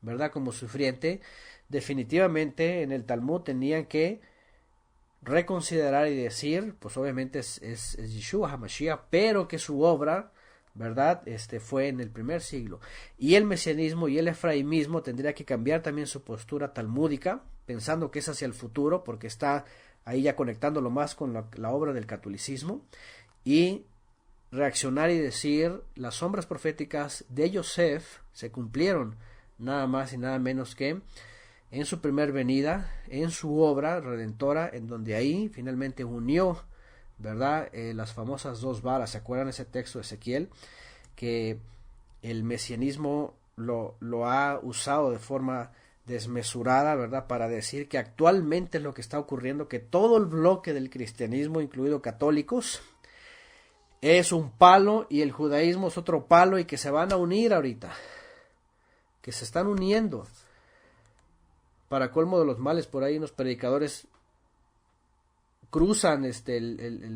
¿verdad? Como sufriente, definitivamente en el Talmud tenían que reconsiderar y decir, pues obviamente es Yeshua HaMashiach, pero que su obra, ¿verdad? Fue en el primer siglo. Y el mesianismo y el efraimismo tendría que cambiar también su postura talmúdica, pensando que es hacia el futuro, porque está ahí ya conectándolo más con la obra del catolicismo, y reaccionar y decir, las sombras proféticas de Yosef se cumplieron, nada más y nada menos que en su primer venida, en su obra redentora, en donde ahí finalmente unió, ¿verdad? Las famosas dos varas. ¿Se acuerdan ese texto de Ezequiel? Que el mesianismo lo ha usado de forma desmesurada, ¿verdad? Para decir que actualmente es lo que está ocurriendo, que todo el bloque del cristianismo, incluido católicos, es un palo y el judaísmo es otro palo y que se van a unir ahorita, que se están uniendo. Para colmo de los males, por ahí unos predicadores cruzan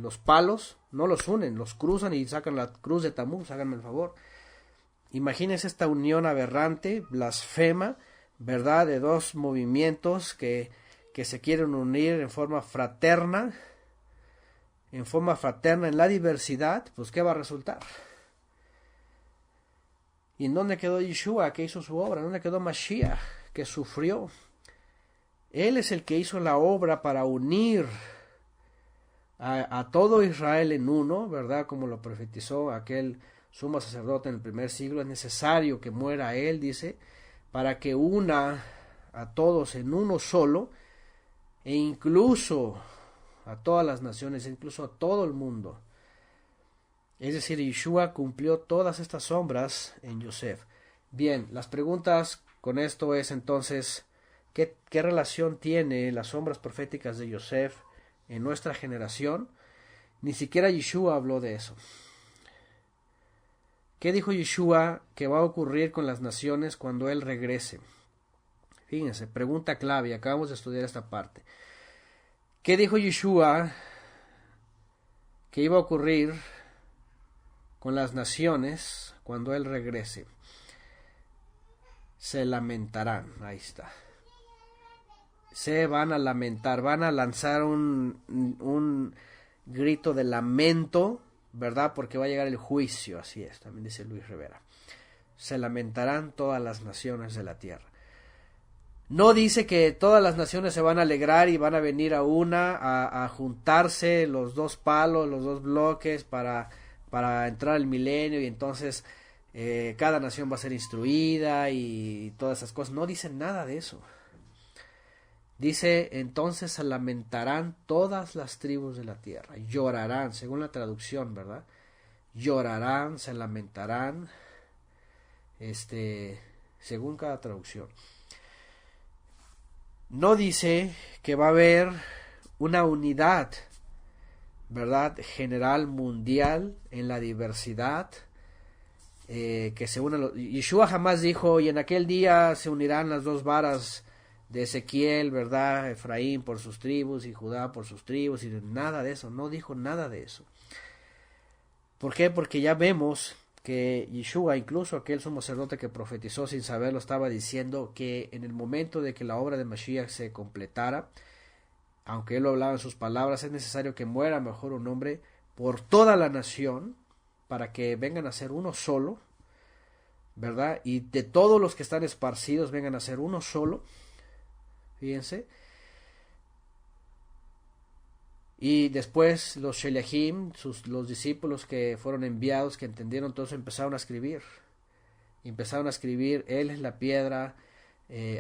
los palos, no los unen, los cruzan y sacan la cruz de Tamuz, háganme el favor. Imagínense esta unión aberrante, blasfema, ¿verdad? De dos movimientos que se quieren unir en forma fraterna, en la diversidad, pues ¿qué va a resultar? ¿Y en dónde quedó Yeshua, que hizo su obra? ¿Dónde quedó Mashiach, que sufrió? Él es el que hizo la obra para unir a todo Israel en uno, ¿verdad? Como lo profetizó aquel sumo sacerdote en el primer siglo. Es necesario que muera él, dice, para que una a todos en uno solo, e incluso a todas las naciones, incluso a todo el mundo. Es decir, Yeshua cumplió todas estas sombras en Yosef. Bien, las preguntas con esto es entonces, ¿qué relación tiene las sombras proféticas de Yosef en nuestra generación? Ni siquiera Yeshua habló de eso. ¿Qué dijo Yeshua que va a ocurrir con las naciones cuando Él regrese? Fíjense, pregunta clave, acabamos de estudiar esta parte. ¿Qué dijo Yeshua que iba a ocurrir con las naciones cuando Él regrese? Se lamentarán, ahí está. Se van a lamentar, van a lanzar un grito de lamento, ¿verdad? Porque va a llegar el juicio, así es, también dice Luis Rivera. Se lamentarán todas las naciones de la tierra. No dice que todas las naciones se van a alegrar y van a venir a juntarse los dos palos, los dos bloques para entrar al milenio y entonces cada nación va a ser instruida y todas esas cosas. No dice nada de eso. Dice, entonces se lamentarán todas las tribus de la tierra, llorarán, según la traducción, ¿verdad? Llorarán, se lamentarán, según cada traducción. No dice que va a haber una unidad, ¿verdad? General, mundial, en la diversidad, que se unan. Yeshua jamás dijo, y en aquel día se unirán las dos varas de Ezequiel, ¿verdad? Efraín por sus tribus y Judá por sus tribus, y nada de eso, no dijo nada de eso. ¿Por qué? Porque ya vemos que Yeshua, incluso aquel sumo sacerdote que profetizó sin saberlo, estaba diciendo que en el momento de que la obra de Mashiach se completara, aunque él lo hablaba en sus palabras, es necesario que muera mejor un hombre por toda la nación, para que vengan a ser uno solo, ¿verdad? Y de todos los que están esparcidos vengan a ser uno solo. Fíjense. Y después los Sheliachim, los discípulos que fueron enviados, que entendieron todo eso, empezaron a escribir. Él es la piedra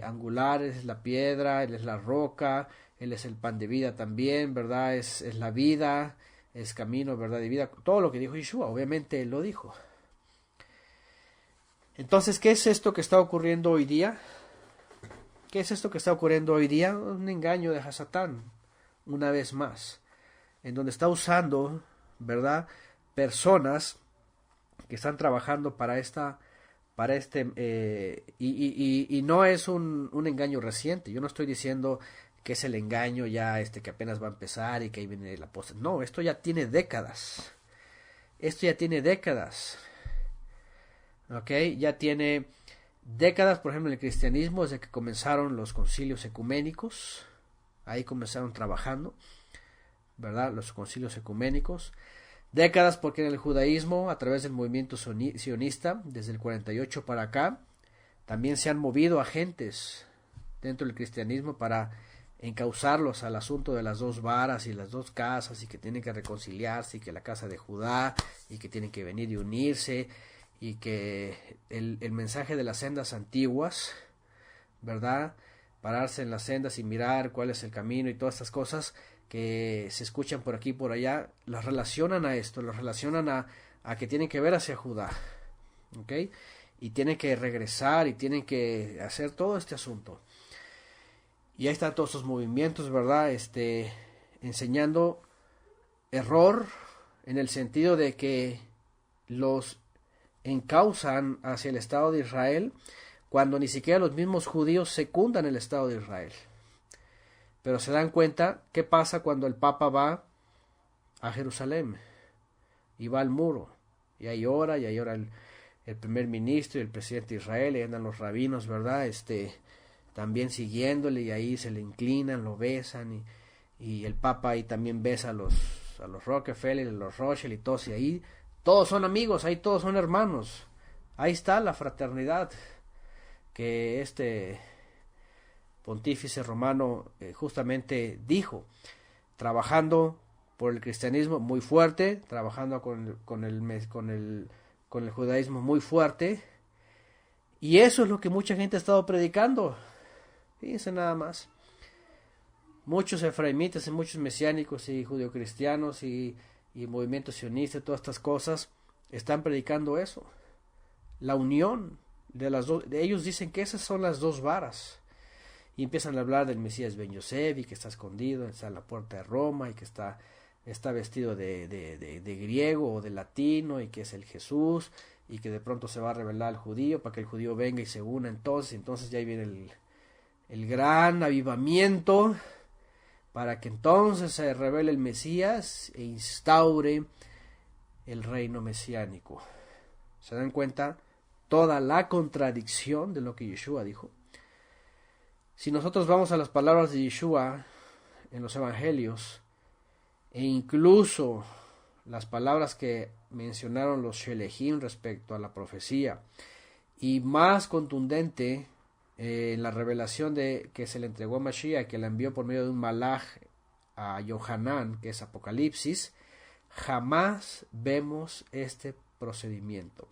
angular, Él es la piedra, Él es la roca, Él es el pan de vida también, ¿verdad? Es la vida, es camino, verdad y vida. Todo lo que dijo Yeshua, obviamente Él lo dijo. Entonces, ¿qué es esto que está ocurriendo hoy día? ¿Qué es esto que está ocurriendo hoy día? Un engaño de Hasatán, una vez más, en donde está usando, ¿verdad?, personas que están trabajando para y no es un engaño reciente. Yo no estoy diciendo que es el engaño ya que apenas va a empezar y que ahí viene la postre. No, esto ya tiene décadas. ¿Ok? Ya tiene décadas, por ejemplo, en el cristianismo, desde que comenzaron los concilios ecuménicos. Ahí comenzaron trabajando, ¿verdad? Los concilios ecuménicos. Décadas porque en el judaísmo, a través del movimiento sionista, desde el 48 para acá, también se han movido agentes dentro del cristianismo para encauzarlos al asunto de las dos varas y las dos casas, y que tienen que reconciliarse, y que la casa de Judá, y que tienen que venir y unirse, y que el mensaje de las sendas antiguas, ¿verdad?, pararse en las sendas y mirar cuál es el camino y todas estas cosas que se escuchan por aquí y por allá, las relacionan a esto, las relacionan a que tienen que ver hacia Judá, ¿ok? y tienen que regresar y tienen que hacer todo este asunto. Y ahí están todos esos movimientos, ¿verdad? Enseñando error en el sentido de que los encausan hacia el Estado de Israel cuando ni siquiera los mismos judíos secundan el Estado de Israel. Pero se dan cuenta qué pasa cuando el Papa va a Jerusalén y va al muro, y ahí ora el primer ministro y el presidente de Israel, y andan los rabinos, ¿verdad? También siguiéndole, y ahí se le inclinan, lo besan, y el Papa ahí también besa a los Rockefeller, a los Rothschild y todos, y ahí todos son amigos, ahí todos son hermanos. Ahí está la fraternidad que este pontífice romano justamente dijo, trabajando por el cristianismo muy fuerte, trabajando con el judaísmo muy fuerte, y eso es lo que mucha gente ha estado predicando. Fíjense nada más. Muchos efraimitas y muchos mesiánicos y judeocristianos y movimientos sionistas, todas estas cosas, están predicando eso. La unión de las dos. Ellos dicen que esas son las dos varas. Y empiezan a hablar del Mesías Ben Yosef, y que está escondido, está en la puerta de Roma, y que está vestido de griego o de latino, y que es el Jesús, y que de pronto se va a revelar al judío para que el judío venga y se una entonces ya viene el gran avivamiento, para que entonces se revele el Mesías e instaure el reino mesiánico. ¿Se dan cuenta? Toda la contradicción de lo que Yeshua dijo. Si nosotros vamos a las palabras de Yeshua en los evangelios, e incluso las palabras que mencionaron los Shelehim respecto a la profecía, y más contundente en la revelación que se le entregó a Mashiach, que la envió por medio de un malaj a Yohanan, que es Apocalipsis, jamás vemos este procedimiento.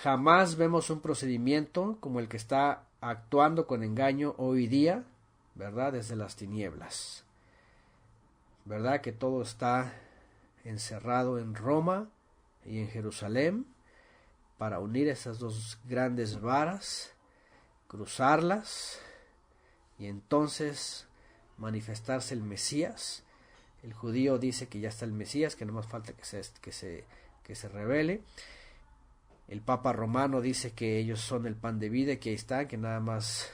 Jamás vemos un procedimiento como el que está actuando con engaño hoy día, ¿verdad? Desde las tinieblas. ¿Verdad? Que todo está encerrado en Roma y en Jerusalén para unir esas dos grandes varas, cruzarlas y entonces manifestarse el Mesías. El judío dice que ya está el Mesías, que no más falta que se revele. El Papa Romano dice que ellos son el pan de vida, que ahí está, que nada más,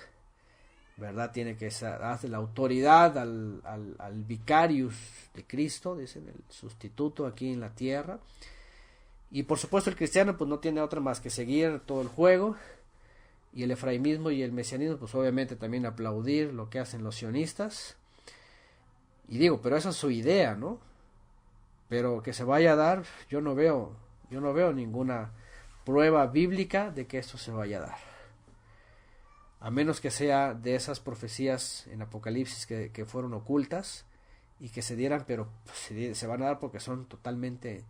¿verdad? Tiene que darse la autoridad al vicarius de Cristo, dicen, el sustituto aquí en la tierra. Y por supuesto el cristiano pues no tiene otra más que seguir todo el juego, y el efraimismo y el mesianismo pues obviamente también aplaudir lo que hacen los sionistas. Y digo, pero esa es su idea, ¿no? Pero que se vaya a dar, yo no veo ninguna prueba bíblica de que esto se vaya a dar, a menos que sea de esas profecías en Apocalipsis que fueron ocultas y que se dieran, pero se van a dar porque son totalmente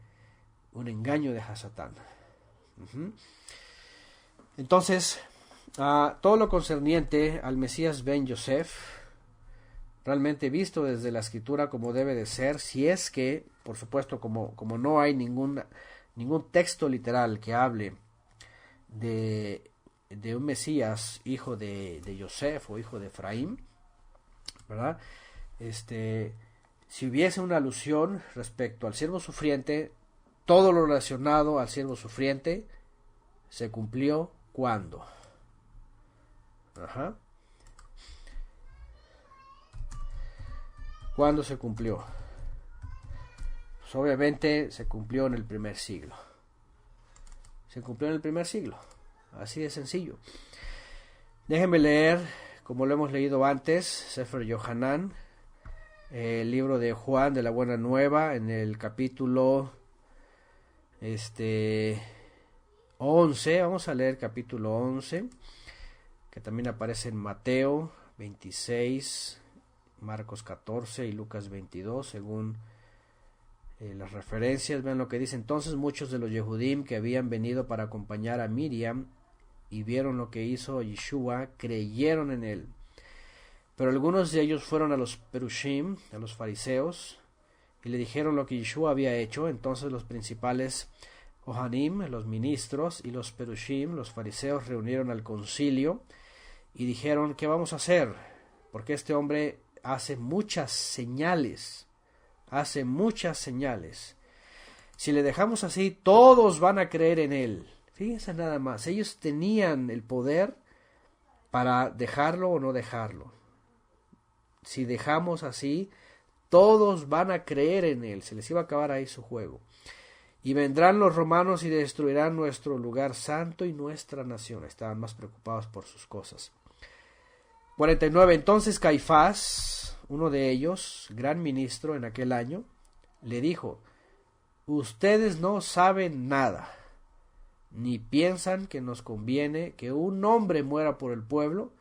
un engaño de Hasatán. Entonces, todo lo concerniente al Mesías Ben Yosef, realmente visto desde la escritura como debe de ser, si es que, por supuesto, como no hay ningún texto literal que hable de un Mesías hijo de Yosef o hijo de Efraín, ¿verdad? Si hubiese una alusión respecto al siervo sufriente, todo lo relacionado al siervo sufriente se cumplió ¿cuándo? ¿Cuándo se cumplió? Pues obviamente se cumplió en el primer siglo. Se cumplió en el primer siglo. Así de sencillo. Déjenme leer, como lo hemos leído antes, Sefer Yohanan, el libro de Juan de la Buena Nueva, en el capítulo 11. Vamos a leer capítulo 11, que también aparece en Mateo 26, Marcos 14 y Lucas 22, según las referencias. Vean lo que dice. Entonces muchos de los Yehudim que habían venido para acompañar a Miriam y vieron lo que hizo Yeshua, creyeron en él. Pero algunos de ellos fueron a los Perushim, a los fariseos, y le dijeron lo que Yeshua había hecho. Entonces los principales Ohanim, los ministros, y los Perushim, los fariseos, reunieron al concilio y dijeron: ¿qué vamos a hacer? Porque este hombre hace muchas señales. Si le dejamos así, todos van a creer en él. Fíjense nada más, ellos tenían el poder para dejarlo o no dejarlo. Si dejamos así, todos van a creer en él. Se les iba a acabar ahí su juego. Y vendrán los romanos y destruirán nuestro lugar santo y nuestra nación. Estaban más preocupados por sus cosas. 49. Entonces Caifás, uno de ellos, gran ministro en aquel año, le dijo: ustedes no saben nada, ni piensan que nos conviene que un hombre muera por el pueblo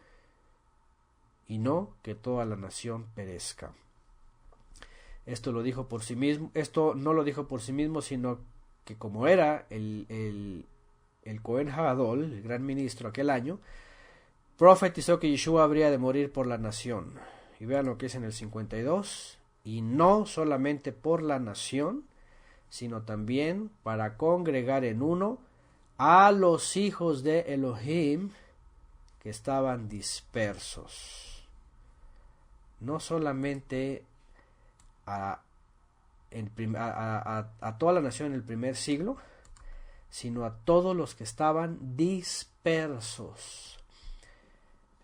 y no que toda la nación perezca. Esto lo dijo por sí mismo. Esto no lo dijo por sí mismo, sino que como era el Cohen Hagadol, el gran ministro aquel año, profetizó que Yeshua habría de morir por la nación. Y vean lo que es en el 52. Y no solamente por la nación, sino también para congregar en uno a los hijos de Elohim que estaban dispersos. No solamente a toda la nación en el primer siglo, sino a todos los que estaban dispersos.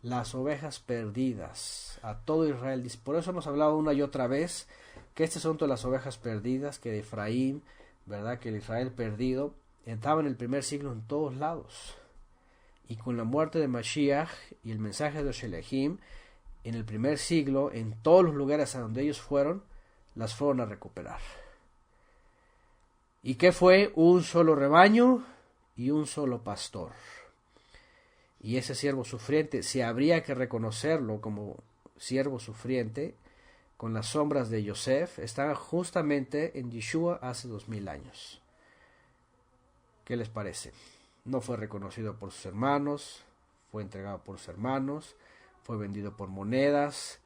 Las ovejas perdidas, a todo Israel. Por eso hemos hablado una y otra vez que este asunto de las ovejas perdidas, que de Efraín, ¿verdad?, que el Israel perdido, estaba en el primer siglo en todos lados. Y con la muerte de Mashiach y el mensaje de Shelehim, en el primer siglo, en todos los lugares a donde ellos fueron, las fueron a recuperar. ¿Y qué fue? Un solo rebaño y un solo pastor. Y ese siervo sufriente, si habría que reconocerlo como siervo sufriente, con las sombras de Yosef, estaba justamente en Yeshua hace 2000 años. ¿Qué les parece? No fue reconocido por sus hermanos, fue entregado por sus hermanos, fue vendido por monedas,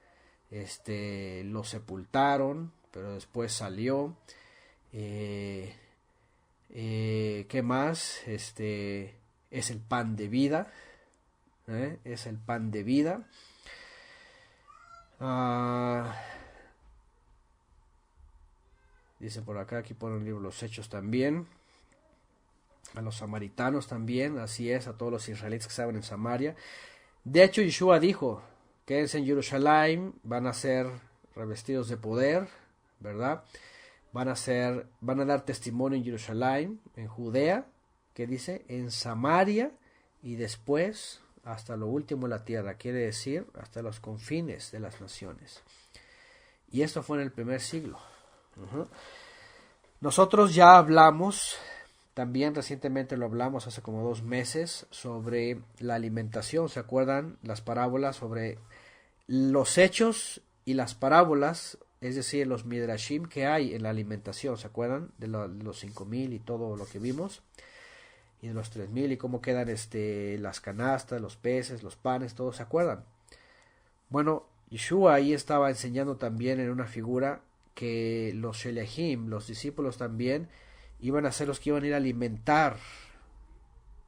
lo sepultaron, pero después salió. ¿Qué más? Es el pan de vida. Es el pan de vida. Dice por acá, aquí pone un libro Los Hechos también. A los samaritanos también, así es, a todos los israelitas que estaban en Samaria. De hecho, Yeshua dijo: quédense en Jerusalén, van a ser revestidos de poder, ¿verdad? Van a dar testimonio en Jerusalén, en Judea, que dice, en Samaria, y después hasta lo último de la tierra, quiere decir hasta los confines de las naciones. Y esto fue en el primer siglo. Nosotros ya hablamos, también recientemente lo hablamos hace como 2 meses, sobre la alimentación. ¿Se acuerdan? Las parábolas sobre los hechos y las parábolas, es decir, los midrashim que hay en la alimentación. ¿Se acuerdan? De los 5,000 y todo lo que vimos. Y de los 3,000 y cómo quedan las canastas, los peces, los panes, todos. ¿Se acuerdan? Bueno, Yeshua ahí estaba enseñando también en una figura que los Shelehim, los discípulos también, iban a ser los que iban a ir a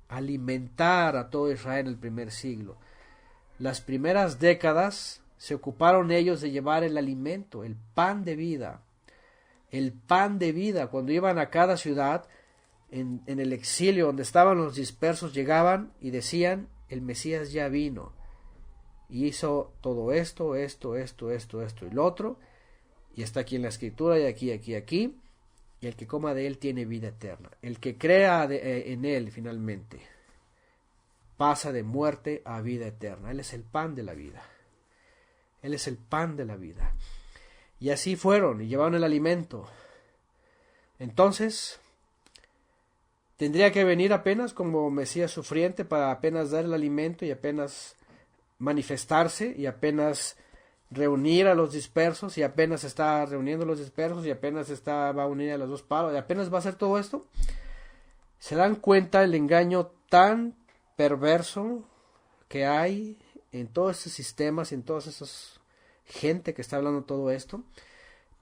alimentar a todo Israel en el primer siglo. Las primeras décadas se ocuparon ellos de llevar el alimento, el pan de vida. El pan de vida. Cuando iban a cada ciudad, en el exilio donde estaban los dispersos, llegaban y decían: el Mesías ya vino y hizo todo esto y lo otro, y está aquí en la escritura, y aquí, y el que coma de él tiene vida eterna. El que crea en él finalmente pasa de muerte a vida eterna. Él es el pan de la vida. Él es el pan de la vida. Y así fueron y llevaron el alimento. Entonces tendría que venir apenas como Mesías sufriente para apenas dar el alimento y apenas manifestarse y apenas reunir a los dispersos, y apenas está reuniendo a los dispersos, y apenas va a unir a los dos palos, y apenas va a hacer todo esto. ¿Se dan cuenta el engaño tan perverso que hay en todos estos sistemas, en todas esas gente que está hablando todo esto,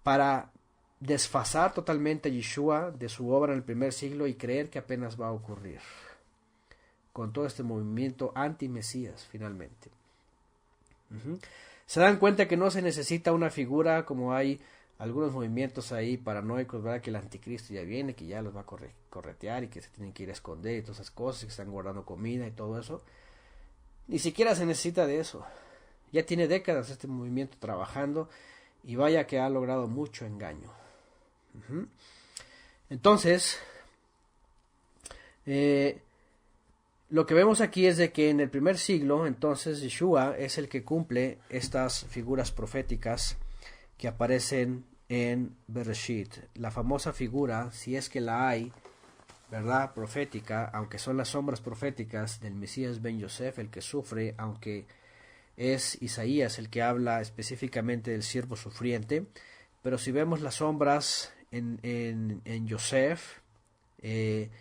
para desfasar totalmente a Yeshua de su obra en el primer siglo y creer que apenas va a ocurrir con todo este movimiento anti-Mesías finalmente. Se dan cuenta que no se necesita una figura como hay algunos movimientos ahí paranoicos, ¿verdad? Que el anticristo ya viene, que ya los va a corretear y que se tienen que ir a esconder y todas esas cosas, que están guardando comida y todo eso. Ni siquiera se necesita de eso. Ya tiene décadas este movimiento trabajando y vaya que ha logrado mucho engaño. Entonces, lo que vemos aquí es de que en el primer siglo, entonces, Yeshua es el que cumple estas figuras proféticas que aparecen en Bereshit. La famosa figura, si es que la hay, ¿verdad? Profética, aunque son las sombras proféticas del Mesías Ben Yosef, el que sufre, aunque es Isaías el que habla específicamente del siervo sufriente. Pero si vemos las sombras en Yosef, Ben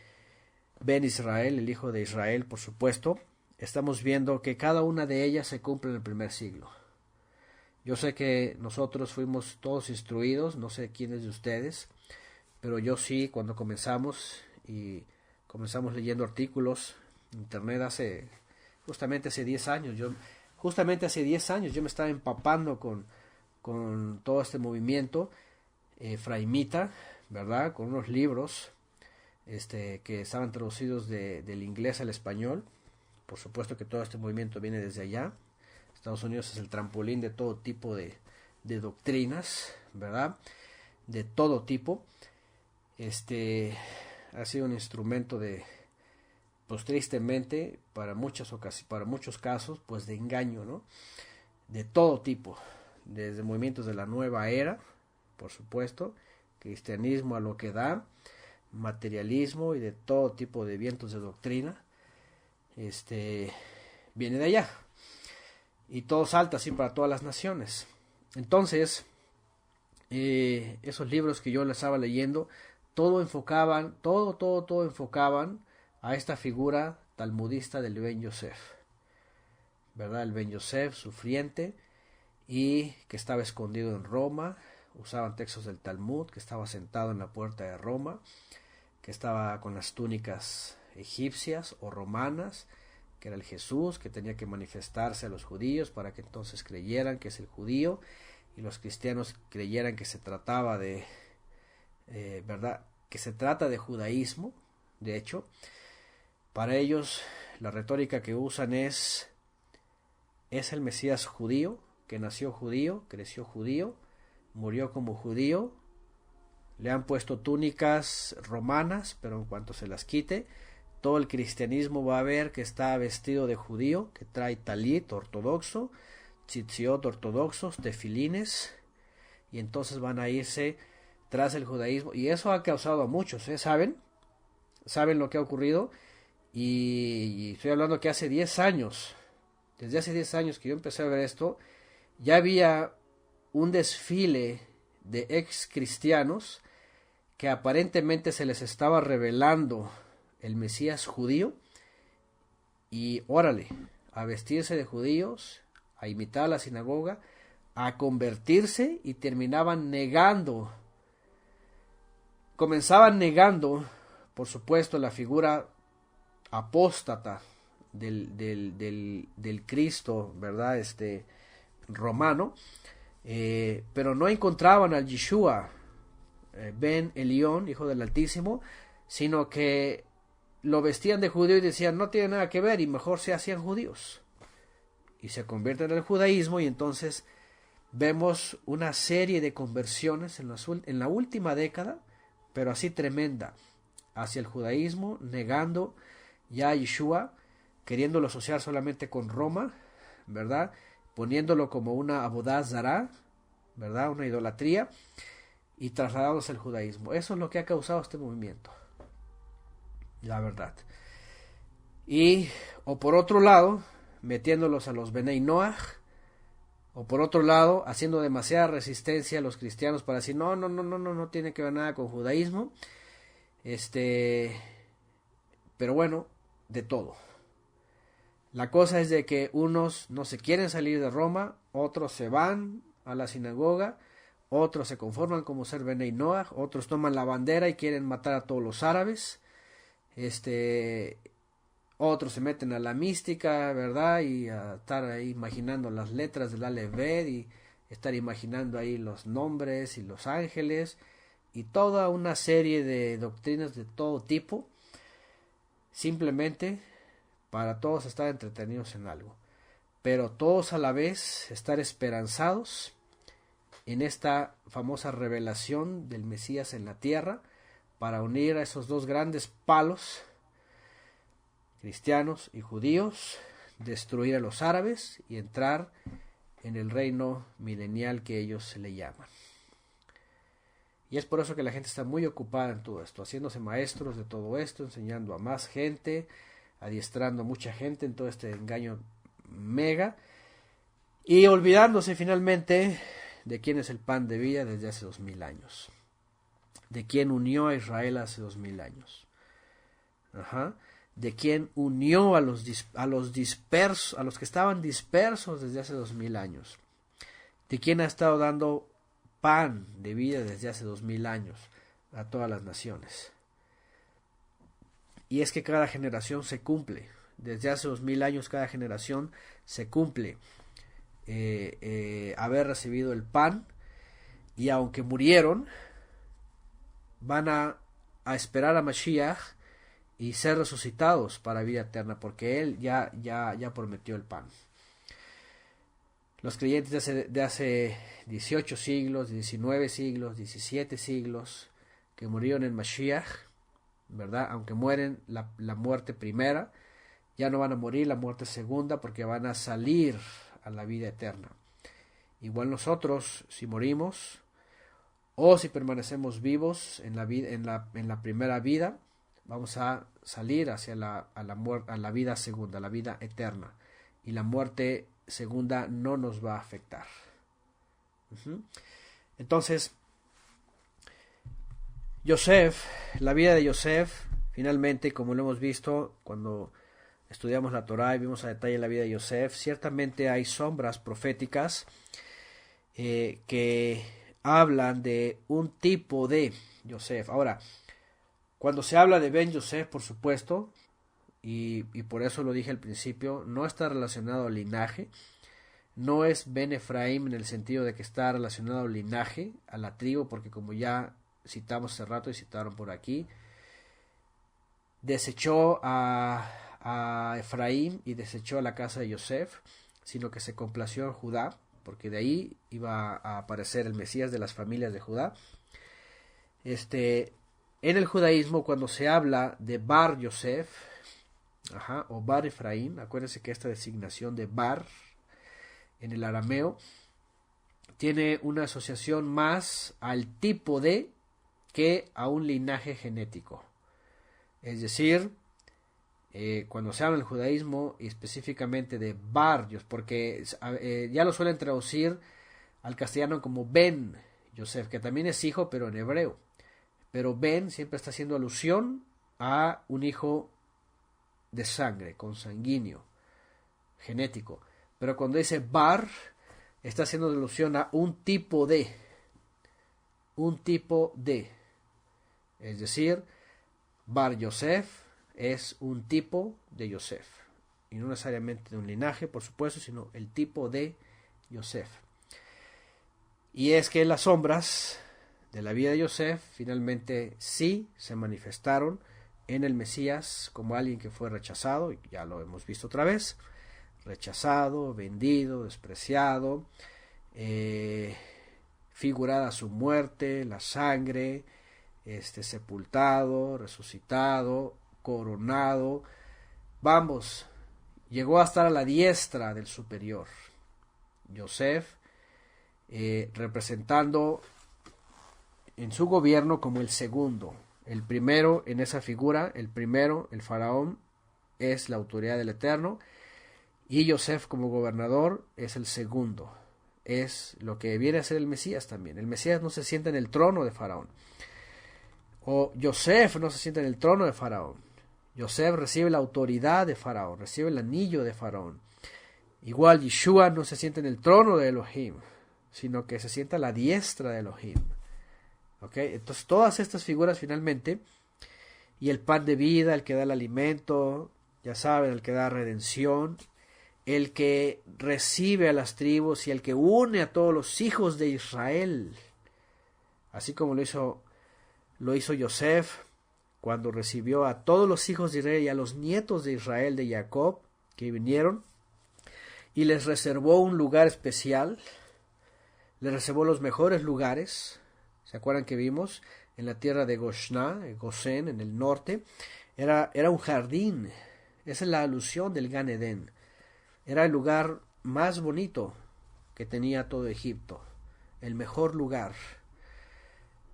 Israel, el hijo de Israel, por supuesto, estamos viendo que cada una de ellas se cumple en el primer siglo. Yo sé que nosotros fuimos todos instruidos, no sé quiénes de ustedes, pero yo sí, cuando comenzamos leyendo artículos en internet justamente hace 10 años, yo me estaba empapando con todo este movimiento fraimita, ¿verdad? Con unos libros que estaban traducidos del inglés al español. Por supuesto que todo este movimiento viene desde allá. Estados Unidos es el trampolín de todo tipo de doctrinas, ¿verdad? De todo tipo. Ha sido un instrumento pues tristemente, para muchos casos, pues de engaño, ¿no? De todo tipo, desde movimientos de la nueva era, por supuesto, cristianismo a lo que da, materialismo y de todo tipo de vientos de doctrina, viene de allá. Y todo salta así para todas las naciones. Entonces, esos libros que yo les estaba leyendo, todo enfocaban a esta figura talmudista del Ben Yosef, ¿verdad? El Ben Yosef sufriente y que estaba escondido en Roma. Usaban textos del Talmud, que estaba sentado en la puerta de Roma, que estaba con las túnicas egipcias o romanas, que era el Jesús, que tenía que manifestarse a los judíos para que entonces creyeran que es el judío y los cristianos creyeran que se trataba de verdad, que se trata de judaísmo. De hecho, para ellos la retórica que usan es el Mesías judío, que nació judío, creció judío, murió como judío, le han puesto túnicas romanas, pero en cuanto se las quite, todo el cristianismo va a ver que está vestido de judío, que trae talit ortodoxo, tzitziot ortodoxos, tefilines, y entonces van a irse tras el judaísmo, y eso ha causado a muchos, ¿saben lo que ha ocurrido? Y estoy hablando que hace 10 años, desde hace 10 años que yo empecé a ver esto, ya había un desfile de ex cristianos que aparentemente se les estaba revelando el Mesías judío, y órale, a vestirse de judíos, a imitar la sinagoga, a convertirse, y comenzaban negando, por supuesto, la figura apóstata del Cristo, ¿verdad? Romano, pero no encontraban al Yeshua Ben Elión, hijo del Altísimo, sino que lo vestían de judío y decían no tiene nada que ver, y mejor se hacían judíos y se convierten en el judaísmo. Y entonces vemos una serie de conversiones en la última década, pero así tremenda, hacia el judaísmo, negando ya a Yeshua, queriéndolo asociar solamente con Roma, ¿verdad? Poniéndolo como una abodá zará, ¿verdad? Una idolatría, y trasladándose al judaísmo. Eso es lo que ha causado este movimiento, la verdad. Y, o por otro lado, metiéndolos a los Benei Noach, o por otro lado, haciendo demasiada resistencia a los cristianos para decir, no tiene que ver nada con judaísmo. Pero bueno, de todo. La cosa es de que unos no se quieren salir de Roma, otros se van a la sinagoga, otros se conforman como ser Benei Noach, otros toman la bandera y quieren matar a todos los árabes, otros se meten a la mística, ¿verdad? Y a estar ahí imaginando las letras del Aleph Bet y estar imaginando ahí los nombres y los ángeles y toda una serie de doctrinas de todo tipo, simplemente para todos estar entretenidos en algo, pero todos a la vez estar esperanzados en esta famosa revelación del Mesías en la tierra, para unir a esos dos grandes palos, cristianos y judíos, destruir a los árabes y entrar en el reino milenial que ellos se le llaman. Y es por eso que la gente está muy ocupada en todo esto, haciéndose maestros de todo esto, enseñando a más gente, adiestrando a mucha gente en todo este engaño mega, y olvidándose finalmente de quién es el pan de vida desde hace 2000 años, de quién unió a Israel hace 2000 años, de quién unió a los dispersos, a los que estaban dispersos desde hace 2000 años, de quién ha estado dando pan de vida desde hace 2000 años a todas las naciones. Y es que cada generación se cumple, desde hace 2000 años cada generación se cumple haber recibido el pan, y aunque murieron van a esperar a Mashiach y ser resucitados para vida eterna, porque él ya prometió el pan. Los creyentes de hace 18 siglos, 19 siglos, 17 siglos que murieron en Mashiach, ¿verdad? Aunque mueren la muerte primera, ya no van a morir la muerte segunda, porque van a salir a la vida eterna. Igual nosotros, si morimos o si permanecemos vivos en la primera vida, vamos a salir hacia la vida segunda, la vida eterna, y la muerte segunda no nos va a afectar. Entonces, Yosef, la vida de Yosef, finalmente, como lo hemos visto cuando estudiamos la Torá y vimos a detalle la vida de Yosef, ciertamente hay sombras proféticas que hablan de un tipo de Yosef. Ahora, cuando se habla de Ben Yosef, por supuesto, y por eso lo dije al principio, no está relacionado al linaje, no es Ben Efraim en el sentido de que está relacionado al linaje, a la tribu, porque como ya citamos hace rato y citaron por aquí, desechó a Efraín y desechó a la casa de Yosef, sino que se complació en Judá, porque de ahí iba a aparecer el Mesías de las familias de Judá. En el judaísmo, cuando se habla de Bar Yosef, o Bar Efraín, acuérdense que esta designación de Bar en el arameo tiene una asociación más al tipo de que a un linaje genético. Es decir, cuando se habla del judaísmo y específicamente de Bar, porque ya lo suelen traducir al castellano como Ben Yosef, que también es hijo, pero en hebreo. Pero Ben siempre está haciendo alusión a un hijo de sangre, consanguíneo, genético. Pero cuando dice Bar, está haciendo alusión a un tipo de. Es decir, Bar Yosef es un tipo de Yosef. Y no necesariamente de un linaje, por supuesto, sino el tipo de Yosef. Y es que las sombras de la vida de Yosef finalmente sí se manifestaron en el Mesías como alguien que fue rechazado, y ya lo hemos visto otra vez, rechazado, vendido, despreciado, figurada su muerte, la sangre, sepultado, resucitado, coronado, vamos, llegó a estar a la diestra del superior. Yosef, representando en su gobierno como el segundo. El primero en esa figura, el faraón, es la autoridad del Eterno, y Yosef como gobernador es el segundo. Es lo que viene a ser el Mesías también. El Mesías no se sienta en el trono de Faraón. O Yosef no se sienta en el trono de Faraón. Yosef recibe la autoridad de Faraón, recibe el anillo de Faraón. Igual Yeshua no se sienta en el trono de Elohim, sino que se sienta a la diestra de Elohim. ¿Ok? Entonces todas estas figuras finalmente, y el pan de vida, el que da el alimento, ya saben, el que da redención, el que recibe a las tribus y el que une a todos los hijos de Israel, así como lo hizo Yosef cuando recibió a todos los hijos de Israel y a los nietos de Israel de Jacob que vinieron y les reservó un lugar especial, les reservó los mejores lugares. ¿Se acuerdan que vimos en la tierra de Gosén, en el norte? Era un jardín. Esa es la alusión del Gan Edén. Era el lugar más bonito que tenía todo Egipto, el mejor lugar.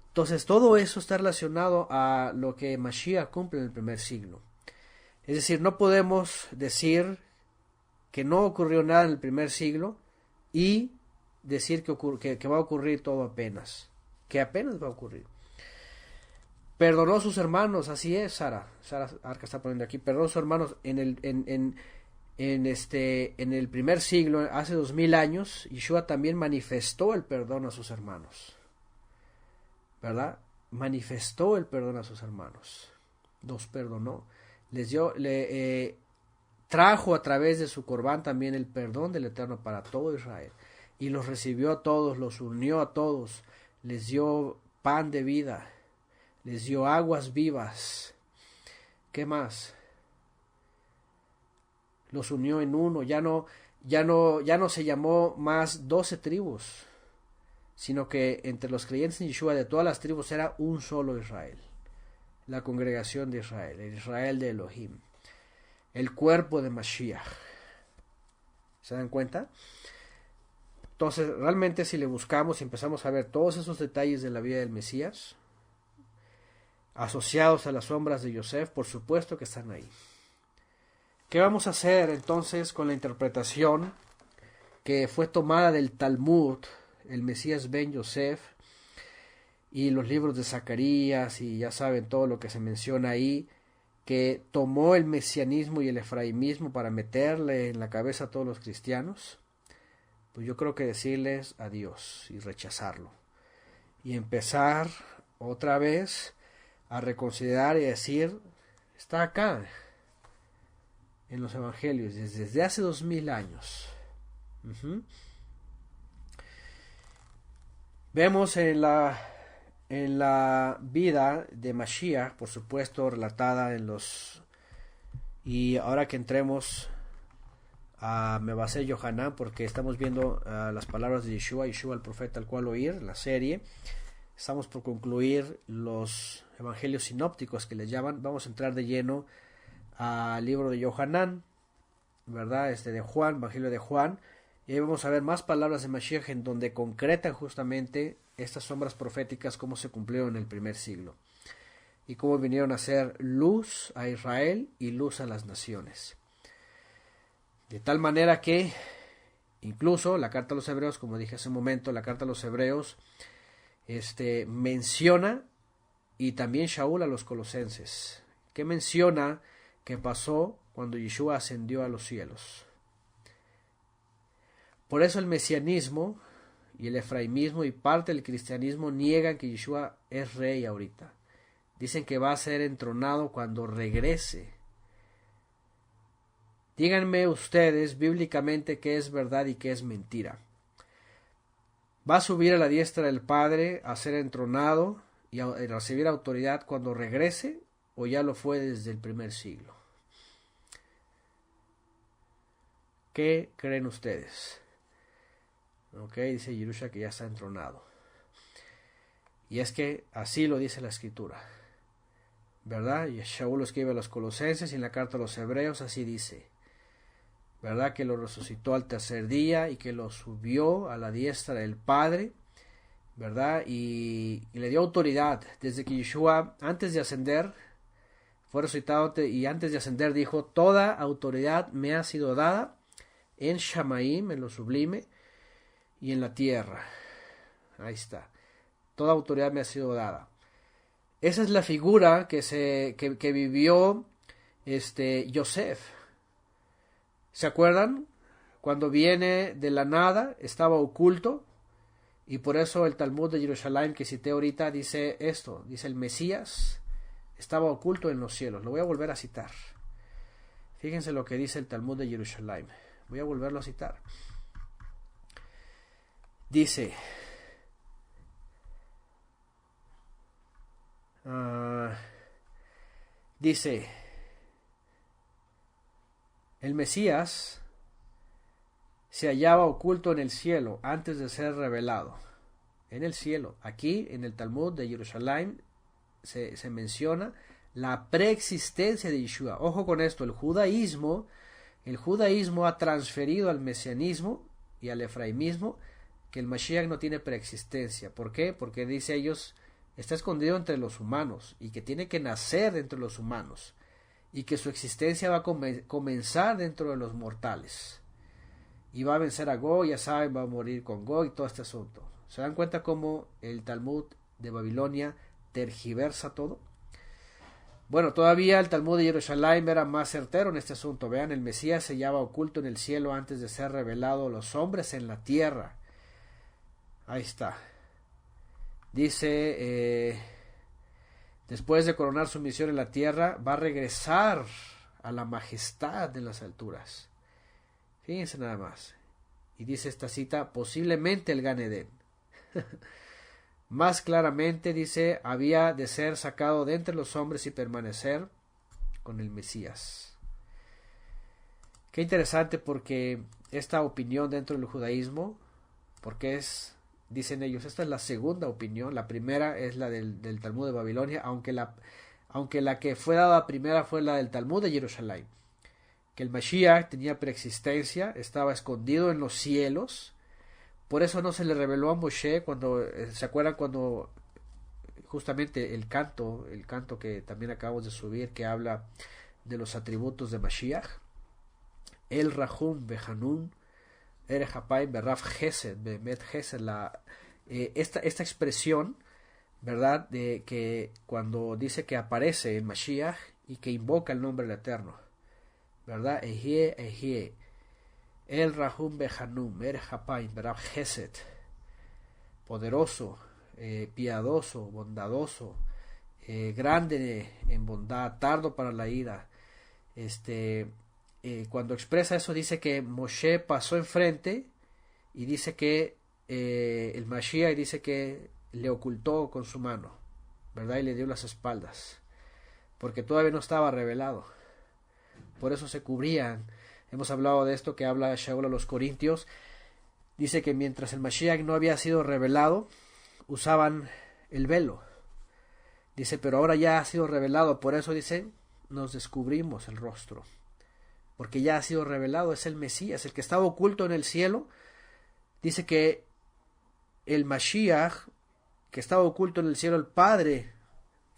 Entonces todo eso está relacionado a lo que Mashiach cumple en el primer siglo. Es decir, no podemos decir que no ocurrió nada en el primer siglo y decir que va a ocurrir todo apenas, que apenas va a ocurrir. Perdonó a sus hermanos, así es, Sara Arca está poniendo aquí, perdonó a sus hermanos en el primer siglo, hace 2000 años. Yeshua también manifestó el perdón a sus hermanos, ¿verdad? Manifestó el perdón a sus hermanos, los perdonó, trajo a través de su Corbán también el perdón del Eterno para todo Israel, y los recibió a todos, los unió a todos, les dio pan de vida, les dio aguas vivas. ¿Qué más? Los unió en uno, ya no se llamó más 12 tribus, sino que entre los creyentes en Yeshua de todas las tribus era un solo Israel, la congregación de Israel, el Israel de Elohim, el cuerpo de Mashiach. ¿Se dan cuenta? Entonces, realmente si le buscamos y empezamos a ver todos esos detalles de la vida del Mesías, asociados a las sombras de Yosef, por supuesto que están ahí. ¿Qué vamos a hacer entonces con la interpretación que fue tomada del Talmud, el Mesías Ben Yosef, y los libros de Zacarías, y ya saben todo lo que se menciona ahí, que tomó el mesianismo y el efraimismo para meterle en la cabeza a todos los cristianos? Pues yo creo que decirles adiós y rechazarlo, y empezar otra vez a reconsiderar y decir, está acá en los evangelios desde hace 2000 años. Vemos en la vida de Mashiach, por supuesto, relatada y ahora que entremos a Mebasé Yohanan, porque estamos viendo las palabras de Yeshua el profeta al cual oír, la serie. Estamos por concluir los evangelios sinópticos que les llaman. Vamos a entrar de lleno al libro de Yohanan, ¿verdad? De Juan, evangelio de Juan. Y ahí vamos a ver más palabras de Mashiach en donde concretan justamente estas sombras proféticas, cómo se cumplieron en el primer siglo y cómo vinieron a ser luz a Israel y luz a las naciones. De tal manera que incluso la carta a los hebreos, como dije hace un momento, la carta a los hebreos menciona, y también Shaul a los colosenses, que menciona que pasó cuando Yeshua ascendió a los cielos. Por eso el mesianismo y el efraimismo y parte del cristianismo niegan que Yeshua es rey ahorita. Dicen que va a ser entronado cuando regrese. Díganme ustedes bíblicamente qué es verdad y qué es mentira. ¿Va a subir a la diestra del Padre a ser entronado y a recibir autoridad cuando regrese, o ya lo fue desde el primer siglo? ¿Qué creen ustedes? Dice Yerusha que ya está entronado. Y es que así lo dice la Escritura, ¿verdad? Y Shaul lo escribe a los colosenses y en la carta a los hebreos así dice, ¿verdad? Que lo resucitó al tercer día y que lo subió a la diestra del Padre, ¿verdad? Y le dio autoridad desde que Yeshua, antes de ascender, fue resucitado, y antes de ascender dijo, toda autoridad me ha sido dada en Shamaim, en lo sublime, y en la tierra. Ahí está. Toda autoridad me ha sido dada. Esa es la figura que vivió Yosef. ¿Se acuerdan? Cuando viene de la nada, estaba oculto, Y por eso el Talmud de Jerusalén que cité ahorita dice esto, dice el Mesías estaba oculto en los cielos. Lo voy a volver a citar. Fíjense lo que dice el Talmud de Jerusalén. Voy a volverlo a citar. Dice, el Mesías se hallaba oculto en el cielo antes de ser revelado. En el cielo. Aquí, en el Talmud de Jerusalén, se menciona la preexistencia de Yeshua. Ojo con esto, el judaísmo ha transferido al mesianismo y al efraimismo que el Mashiach no tiene preexistencia. ¿Por qué? Porque dice ellos, está escondido entre los humanos y que tiene que nacer entre los humanos y que su existencia va a comenzar dentro de los mortales. Y va a vencer a Gog, ya saben, va a morir con Gog y todo este asunto. ¿Se dan cuenta cómo el Talmud de Babilonia tergiversa todo? Bueno, todavía el Talmud de Jerusalén era más certero en este asunto. Vean, el Mesías se hallaba oculto en el cielo antes de ser revelado a los hombres en la tierra. Ahí está. Dice, después de coronar su misión en la tierra, va a regresar a la majestad de las alturas. Fíjense nada más. Y dice esta cita, posiblemente el Gan Edén. Más claramente dice, había de ser sacado de entre los hombres y permanecer con el Mesías. Qué interesante, porque esta opinión dentro del judaísmo, porque dicen ellos, esta es la segunda opinión, la primera es la del Talmud de Babilonia, aunque la que fue dada primera fue la del Talmud de Jerusalén, que el Mashiach tenía preexistencia, estaba escondido en los cielos. Por eso no se le reveló a Moshe cuando, ¿se acuerdan cuando justamente el canto que también acabamos de subir, que habla de los atributos de Mashiach? El Rahum Behanun, Ere Hapai Berraf Gesed, Bemet Gesed, esta expresión, ¿verdad? De que cuando dice que aparece en Mashiach y que invoca el nombre del Eterno, ¿verdad? Ehie, Ehie. El Rahum Behanum, Er Hapaim, Berab Gesed, poderoso, piadoso, bondadoso, grande en bondad, tardo para la ira. Cuando expresa eso, dice que Moshe pasó enfrente y dice que el Mashiach dice que le ocultó con su mano, ¿verdad? Y le dio las espaldas, porque todavía no estaba revelado. Por eso se cubrían. Hemos hablado de esto que habla Shaul a los Corintios. Dice que mientras el Mashiach no había sido revelado, usaban el velo. Dice, pero ahora ya ha sido revelado. Por eso dice, nos descubrimos el rostro. Porque ya ha sido revelado, es el Mesías, el que estaba oculto en el cielo. Dice que el Mashiach, que estaba oculto en el cielo, el Padre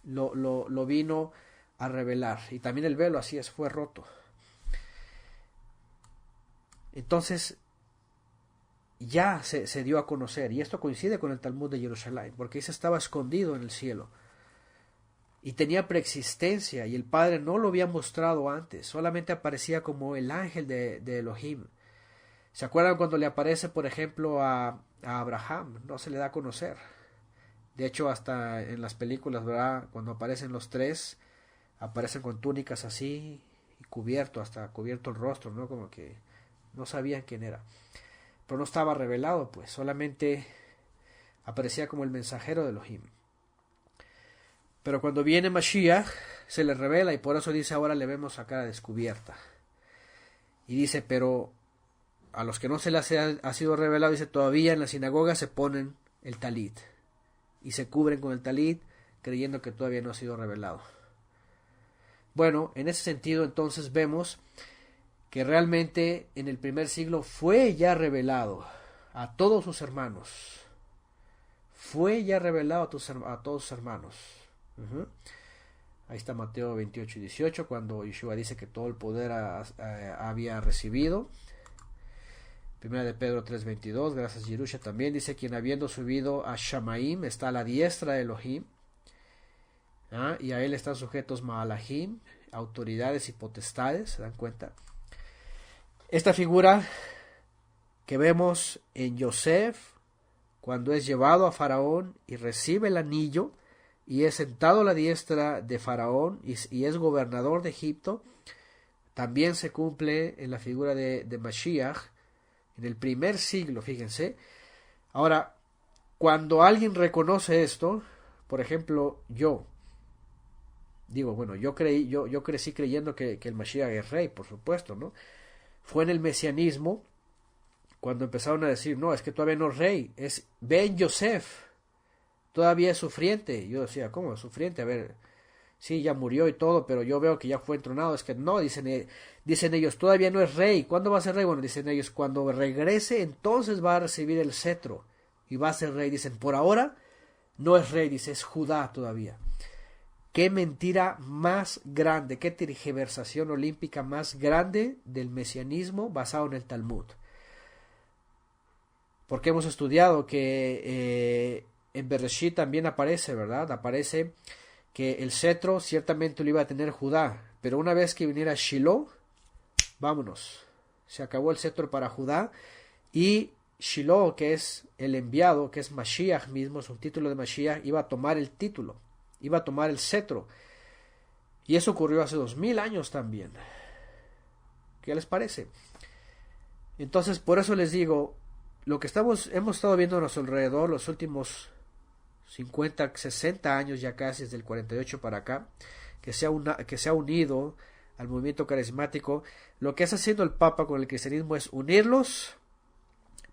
lo vino a revelar. Y también el velo, así es, fue roto. Entonces ya se dio a conocer, y esto coincide con el Talmud de Jerusalén, porque ese estaba escondido en el cielo y tenía preexistencia, y el Padre no lo había mostrado antes, solamente aparecía como el ángel de Elohim. ¿Se acuerdan cuando le aparece, por ejemplo, a Abraham? No se le da a conocer. De hecho, hasta en las películas, ¿verdad? Cuando aparecen los tres, aparecen con túnicas así, y hasta cubierto el rostro, ¿no? Como que no sabían quién era. Pero no estaba revelado, pues. Solamente aparecía como el mensajero de Elohim. Pero cuando viene Mashiach, se le revela, y por eso dice, ahora le vemos a cara descubierta. Y dice, pero a los que no se les ha sido revelado, dice, todavía en la sinagoga se ponen el talit. Y se cubren con el talit, creyendo que todavía no ha sido revelado. Bueno, en ese sentido, entonces vemos que realmente en el primer siglo fue ya revelado a todos sus hermanos. Fue ya revelado a todos sus hermanos. Ahí está Mateo 28 y 18, cuando Yeshua dice que todo el poder había recibido. Primera de Pedro 3:22, gracias Yerusha también, dice, quien habiendo subido a Shamaim está a la diestra de Elohim, y a él están sujetos Maalahim, autoridades y potestades, ¿se dan cuenta? Esta figura que vemos en Yosef, cuando es llevado a Faraón y recibe el anillo y es sentado a la diestra de Faraón y es gobernador de Egipto, también se cumple en la figura de Mashiach en el primer siglo, fíjense. Ahora, cuando alguien reconoce esto, por ejemplo, yo crecí creyendo que el Mashiach es rey, por supuesto, ¿no? Fue en el mesianismo cuando empezaron a decir, no, es que todavía no es rey, es Ben Yosef, todavía es sufriente. Yo decía, ¿cómo es sufriente? A ver, sí, ya murió y todo, pero yo veo que ya fue entronado. Es que no, dicen ellos, todavía no es rey. ¿Cuándo va a ser rey? Bueno, dicen ellos, cuando regrese, entonces va a recibir el cetro y va a ser rey. Dicen, por ahora no es rey, dice, es Judá todavía. Qué mentira más grande, qué tergiversación olímpica más grande del mesianismo basado en el Talmud. Porque hemos estudiado que en Bereshit también aparece, ¿verdad? Aparece que el cetro ciertamente lo iba a tener Judá, pero una vez que viniera Shiloh, vámonos, se acabó el cetro para Judá, y Shiloh, que es el enviado, que es Mashiach mismo, es un título de Mashiach, iba a tomar el título, iba a tomar el cetro, y eso ocurrió hace 2000 años también. ¿Qué les parece? Entonces, por eso les digo, lo que hemos estado viendo a nuestro alrededor los últimos 50, 60 años ya casi, desde el 48 para acá, que se ha unido al movimiento carismático, lo que está haciendo el Papa con el cristianismo es unirlos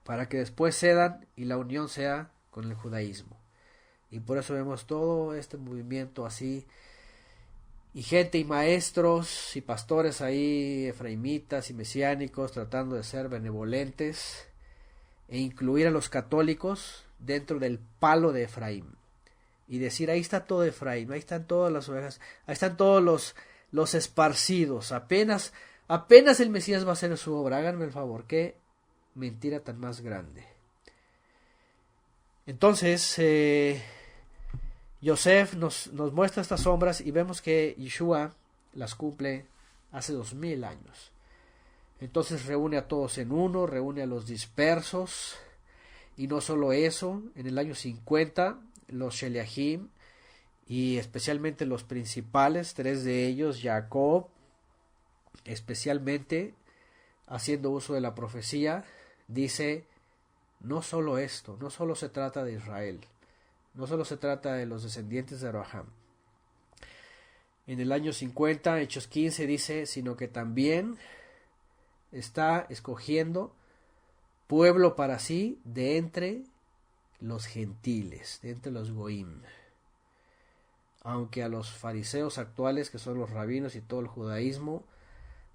para que después cedan y la unión sea con el judaísmo. Y por eso vemos todo este movimiento así, y gente y maestros y pastores ahí, efraimitas y mesiánicos, tratando de ser benevolentes e incluir a los católicos dentro del palo de Efraín y decir, ahí está todo Efraín, ahí están todas las ovejas, ahí están todos los esparcidos, apenas el Mesías va a hacer su obra. Háganme el favor, qué mentira tan más grande. Entonces Yosef nos muestra estas sombras y vemos que Yeshua las cumple hace 2000 años. Entonces reúne a todos en uno, reúne a los dispersos, y no solo eso, en el año 50 los Sheliachim, y especialmente los principales, 3 de ellos, Jacob, especialmente haciendo uso de la profecía, dice, no solo esto, no solo se trata de Israel, no solo se trata de los descendientes de Abraham. En el año 50, Hechos 15, dice, sino que también está escogiendo pueblo para sí de entre los gentiles, de entre los goim. Aunque a los fariseos actuales, que son los rabinos y todo el judaísmo,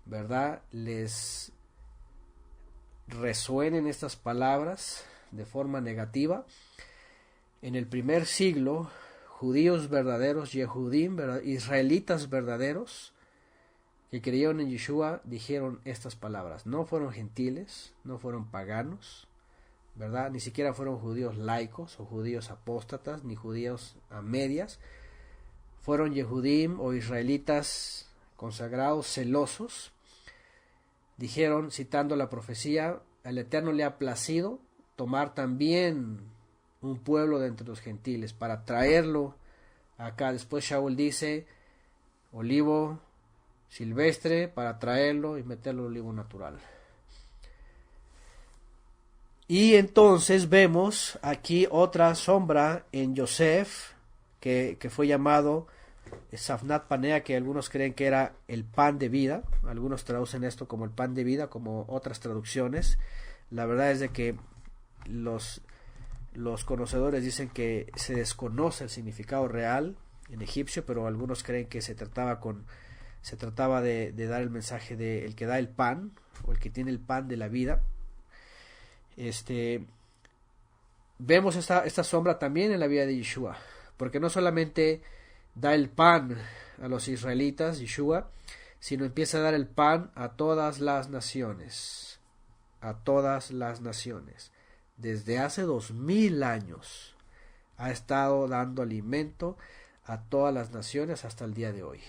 ¿verdad?, les resuenen estas palabras de forma negativa, en el primer siglo, judíos verdaderos, Yehudim, israelitas verdaderos, que creyeron en Yeshua, dijeron estas palabras. No fueron gentiles, no fueron paganos, ¿verdad? Ni siquiera fueron judíos laicos o judíos apóstatas, ni judíos a medias. Fueron Yehudim o israelitas consagrados, celosos. Dijeron, citando la profecía, al Eterno le ha placido tomar también un pueblo de entre los gentiles para traerlo acá. Después Shaul dice, olivo silvestre para traerlo y meterlo en olivo natural. Y entonces vemos aquí otra sombra en Yosef, que fue llamado Safnat Panea, que algunos creen que era el pan de vida. Algunos traducen esto como el pan de vida, como otras traducciones. La verdad es de que los conocedores dicen que se desconoce el significado real en egipcio, pero algunos creen que se trataba de dar el mensaje de el que da el pan, o el que tiene el pan de la vida. Vemos esta sombra también en la vida de Yeshua, porque no solamente da el pan a los israelitas, Yeshua, sino empieza a dar el pan a todas las naciones, Desde hace 2000 años ha estado dando alimento a todas las naciones hasta el día de hoy.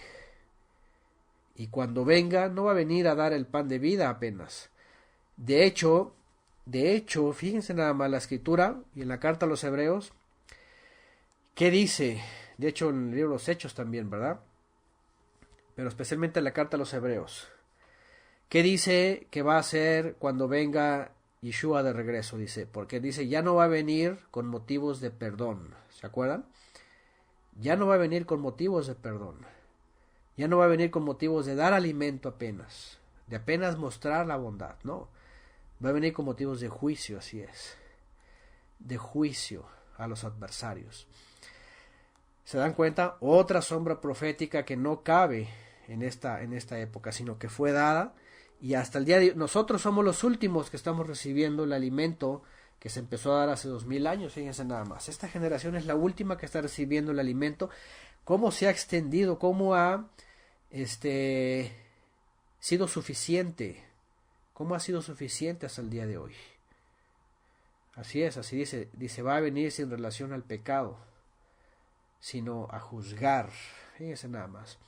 Y cuando venga, no va a venir a dar el pan de vida apenas. De hecho, de hecho, fíjense nada más la escritura y en la carta a los hebreos, ¿qué dice? De hecho, en el libro de los Hechos también, ¿verdad? Pero especialmente en la carta a los hebreos. ¿Qué dice que va a hacer cuando venga Yeshua de regreso? Dice, porque dice, ya no va a venir con motivos de perdón. ¿Se acuerdan? Ya no va a venir con motivos de perdón. Ya no va a venir con motivos de dar alimento apenas, de apenas mostrar la bondad, no. Va a venir con motivos de juicio, así es. De juicio a los adversarios. ¿Se dan cuenta? Otra sombra profética que no cabe en esta época, sino que fue dada, y hasta el día de hoy nosotros somos los últimos que estamos recibiendo el alimento que se empezó a dar hace 2000 años, fíjense nada más. Esta generación es la última que está recibiendo el alimento. Cómo se ha extendido, cómo ha sido suficiente, cómo ha sido suficiente hasta el día de hoy. Así es, así dice, va a venir sin relación al pecado, sino a juzgar. Fíjense nada más.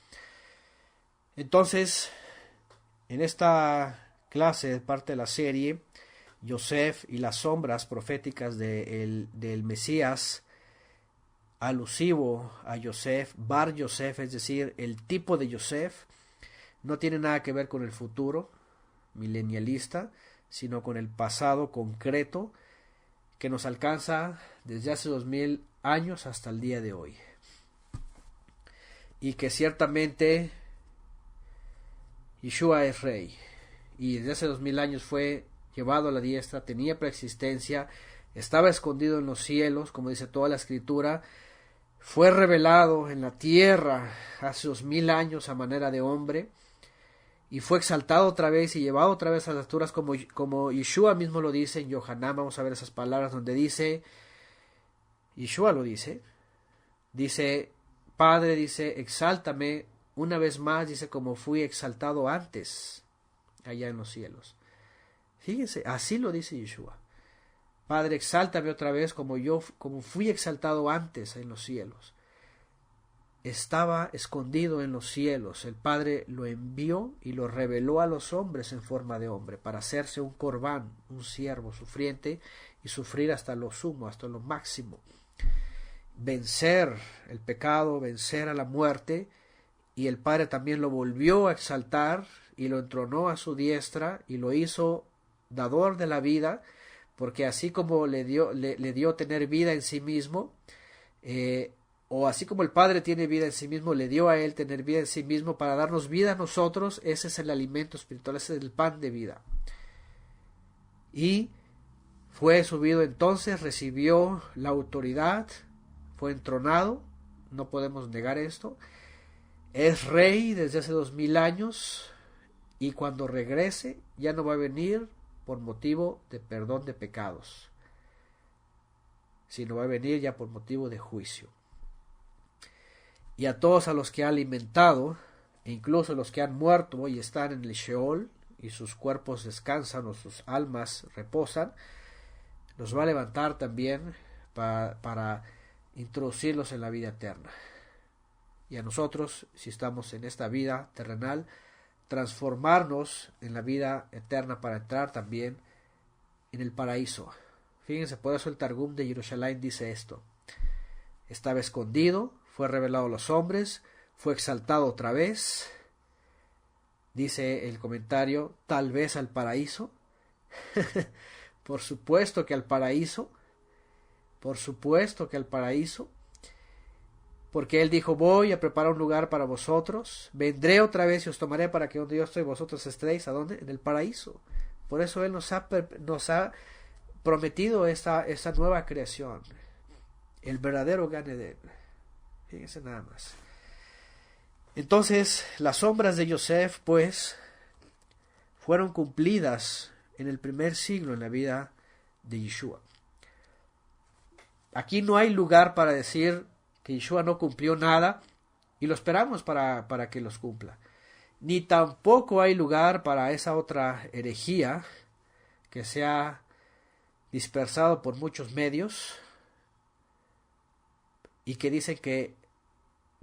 Entonces, en esta clase, parte de la serie, Yosef y las sombras proféticas del Mesías, alusivo a Yosef, Bar Yosef, es decir, el tipo de Yosef, no tiene nada que ver con el futuro milenialista, sino con el pasado concreto que nos alcanza desde hace 2000 años hasta el día de hoy. Y que ciertamente Yeshua es rey, y desde hace 2000 años fue llevado a la diestra, tenía preexistencia, estaba escondido en los cielos, como dice toda la escritura, fue revelado en la tierra hace 2000 años a manera de hombre, y fue exaltado otra vez y llevado otra vez a las alturas, como Yeshua mismo lo dice en Yohanan. Vamos a ver esas palabras donde dice, Yeshua lo dice, Padre, dice, exáltame una vez más, dice, como fui exaltado antes allá en los cielos. Fíjense, así lo dice Yeshua. Padre, exáltame otra vez como fui exaltado antes en los cielos. Estaba escondido en los cielos. El Padre lo envió y lo reveló a los hombres en forma de hombre para hacerse un corbán, un siervo sufriente, y sufrir hasta lo sumo, hasta lo máximo. Vencer el pecado, vencer a la muerte, y el Padre también lo volvió a exaltar y lo entronó a su diestra y lo hizo dador de la vida, porque así como le dio tener vida en sí mismo, o así como el Padre tiene vida en sí mismo, le dio a él tener vida en sí mismo para darnos vida a nosotros. Ese es el alimento espiritual, ese es el pan de vida. Y fue subido entonces, recibió la autoridad, fue entronado, no podemos negar esto, es rey desde hace 2000 años, y cuando regrese ya no va a venir por motivo de perdón de pecados, sino va a venir ya por motivo de juicio. Y a todos a los que ha alimentado, e incluso los que han muerto y están en el Sheol, y sus cuerpos descansan o sus almas reposan, los va a levantar también para introducirlos en la vida eterna. Y a nosotros, si estamos en esta vida terrenal, transformarnos en la vida eterna para entrar también en el paraíso. Fíjense, por eso el Targum de Jerusalén dice esto: estaba escondido, fue revelado a los hombres, fue exaltado otra vez, dice el comentario, tal vez al paraíso. Por supuesto que al paraíso, porque él dijo, voy a preparar un lugar para vosotros, vendré otra vez y os tomaré para que donde yo estoy vosotros estéis. ¿A dónde? En el paraíso. Por eso él nos ha prometido esta nueva creación, el verdadero Gan Eden. Fíjense nada más. Entonces, las sombras de Yosef, pues, fueron cumplidas en el primer siglo en la vida de Yeshua. Aquí no hay lugar para decir que Yeshua no cumplió nada y lo esperamos para que los cumpla. Ni tampoco hay lugar para esa otra herejía que se ha dispersado por muchos medios y que dicen que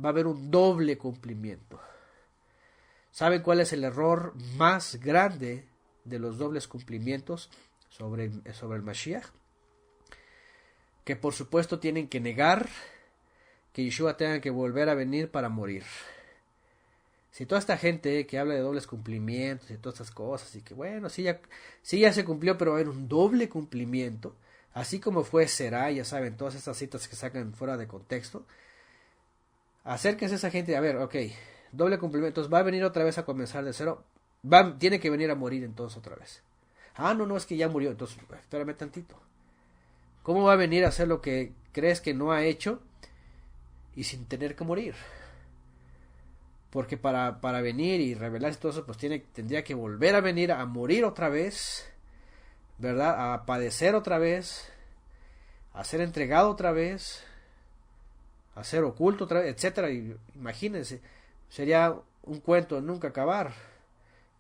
va a haber un doble cumplimiento. ¿Saben cuál es el error más grande de los dobles cumplimientos? sobre el Mashiach, que por supuesto tienen que negar que Yeshua tenga que volver a venir para morir. Si toda esta gente que habla de dobles cumplimientos y todas estas cosas, y que bueno, sí ya se cumplió, pero va a haber un doble cumplimiento, así como fue Será, ya saben, todas estas citas que sacan fuera de contexto, acérquense a esa gente, a ver, ok, doble cumplimiento, entonces va a venir otra vez a comenzar de cero, tiene que venir a morir entonces otra vez. Ah, no, es que ya murió, entonces espérame tantito. ¿Cómo va a venir a hacer lo que crees que no ha hecho y sin tener que morir? Porque para venir y revelarse todo eso, pues tendría que volver a venir a morir otra vez, ¿verdad? A padecer otra vez, a ser entregado otra vez, a ser oculto otra vez, etcétera. Y imagínense, sería un cuento de nunca acabar.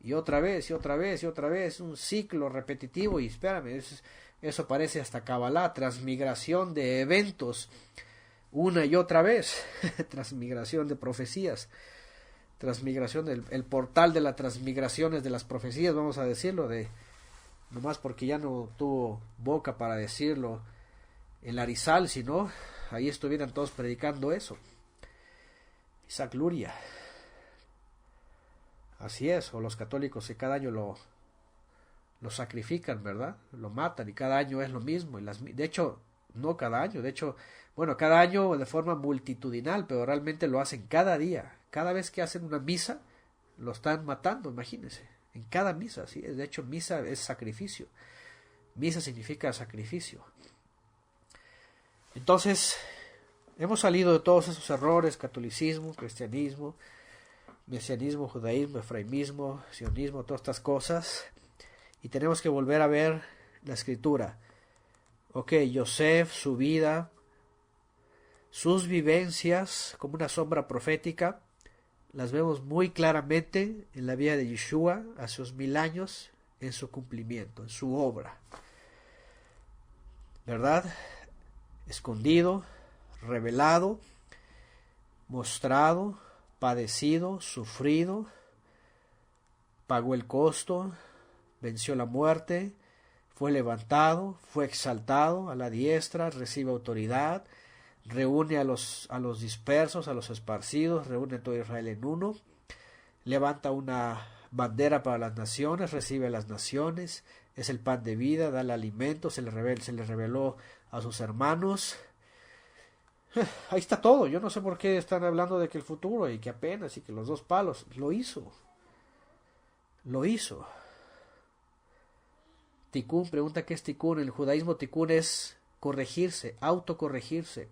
Y otra vez, y otra vez, y otra vez, un ciclo repetitivo. Y espérame, eso parece hasta Kabbalah, transmigración de eventos una y otra vez, transmigración de profecías. Transmigración, el portal de las transmigraciones de las profecías, vamos a decirlo, nomás porque ya no tuvo boca para decirlo el Arizal, sino ahí estuvieran todos predicando eso. Isaac Luria, así es, o los católicos que cada año lo sacrifican, ¿verdad? Lo matan y cada año es lo mismo. De hecho, no cada año, de hecho, bueno, cada año de forma multitudinal, pero realmente lo hacen cada día. Cada vez que hacen una misa, lo están matando, imagínense. En cada misa, ¿sí? De hecho, misa es sacrificio. Misa significa sacrificio. Entonces, hemos salido de todos esos errores, catolicismo, cristianismo, mesianismo, judaísmo, efraimismo, sionismo, todas estas cosas. Y tenemos que volver a ver la escritura. Ok, Yosef, su vida, sus vivencias como una sombra profética, las vemos muy claramente en la vida de Yeshua hace 2000 años, en su cumplimiento, en su obra. ¿Verdad? Escondido, revelado, mostrado, padecido, sufrido, pagó el costo, venció la muerte, fue levantado, fue exaltado a la diestra, recibe autoridad, reúne a los dispersos, a los esparcidos, reúne a todo Israel en uno, levanta una bandera para las naciones, recibe a las naciones, es el pan de vida, da el alimento, se le reveló a sus hermanos. Ahí está todo. Yo no sé por qué están hablando de que el futuro y que apenas y que los 2 palos. Lo hizo. Tikkun, pregunta qué es Tikkun. En el judaísmo Tikkun es corregirse, autocorregirse.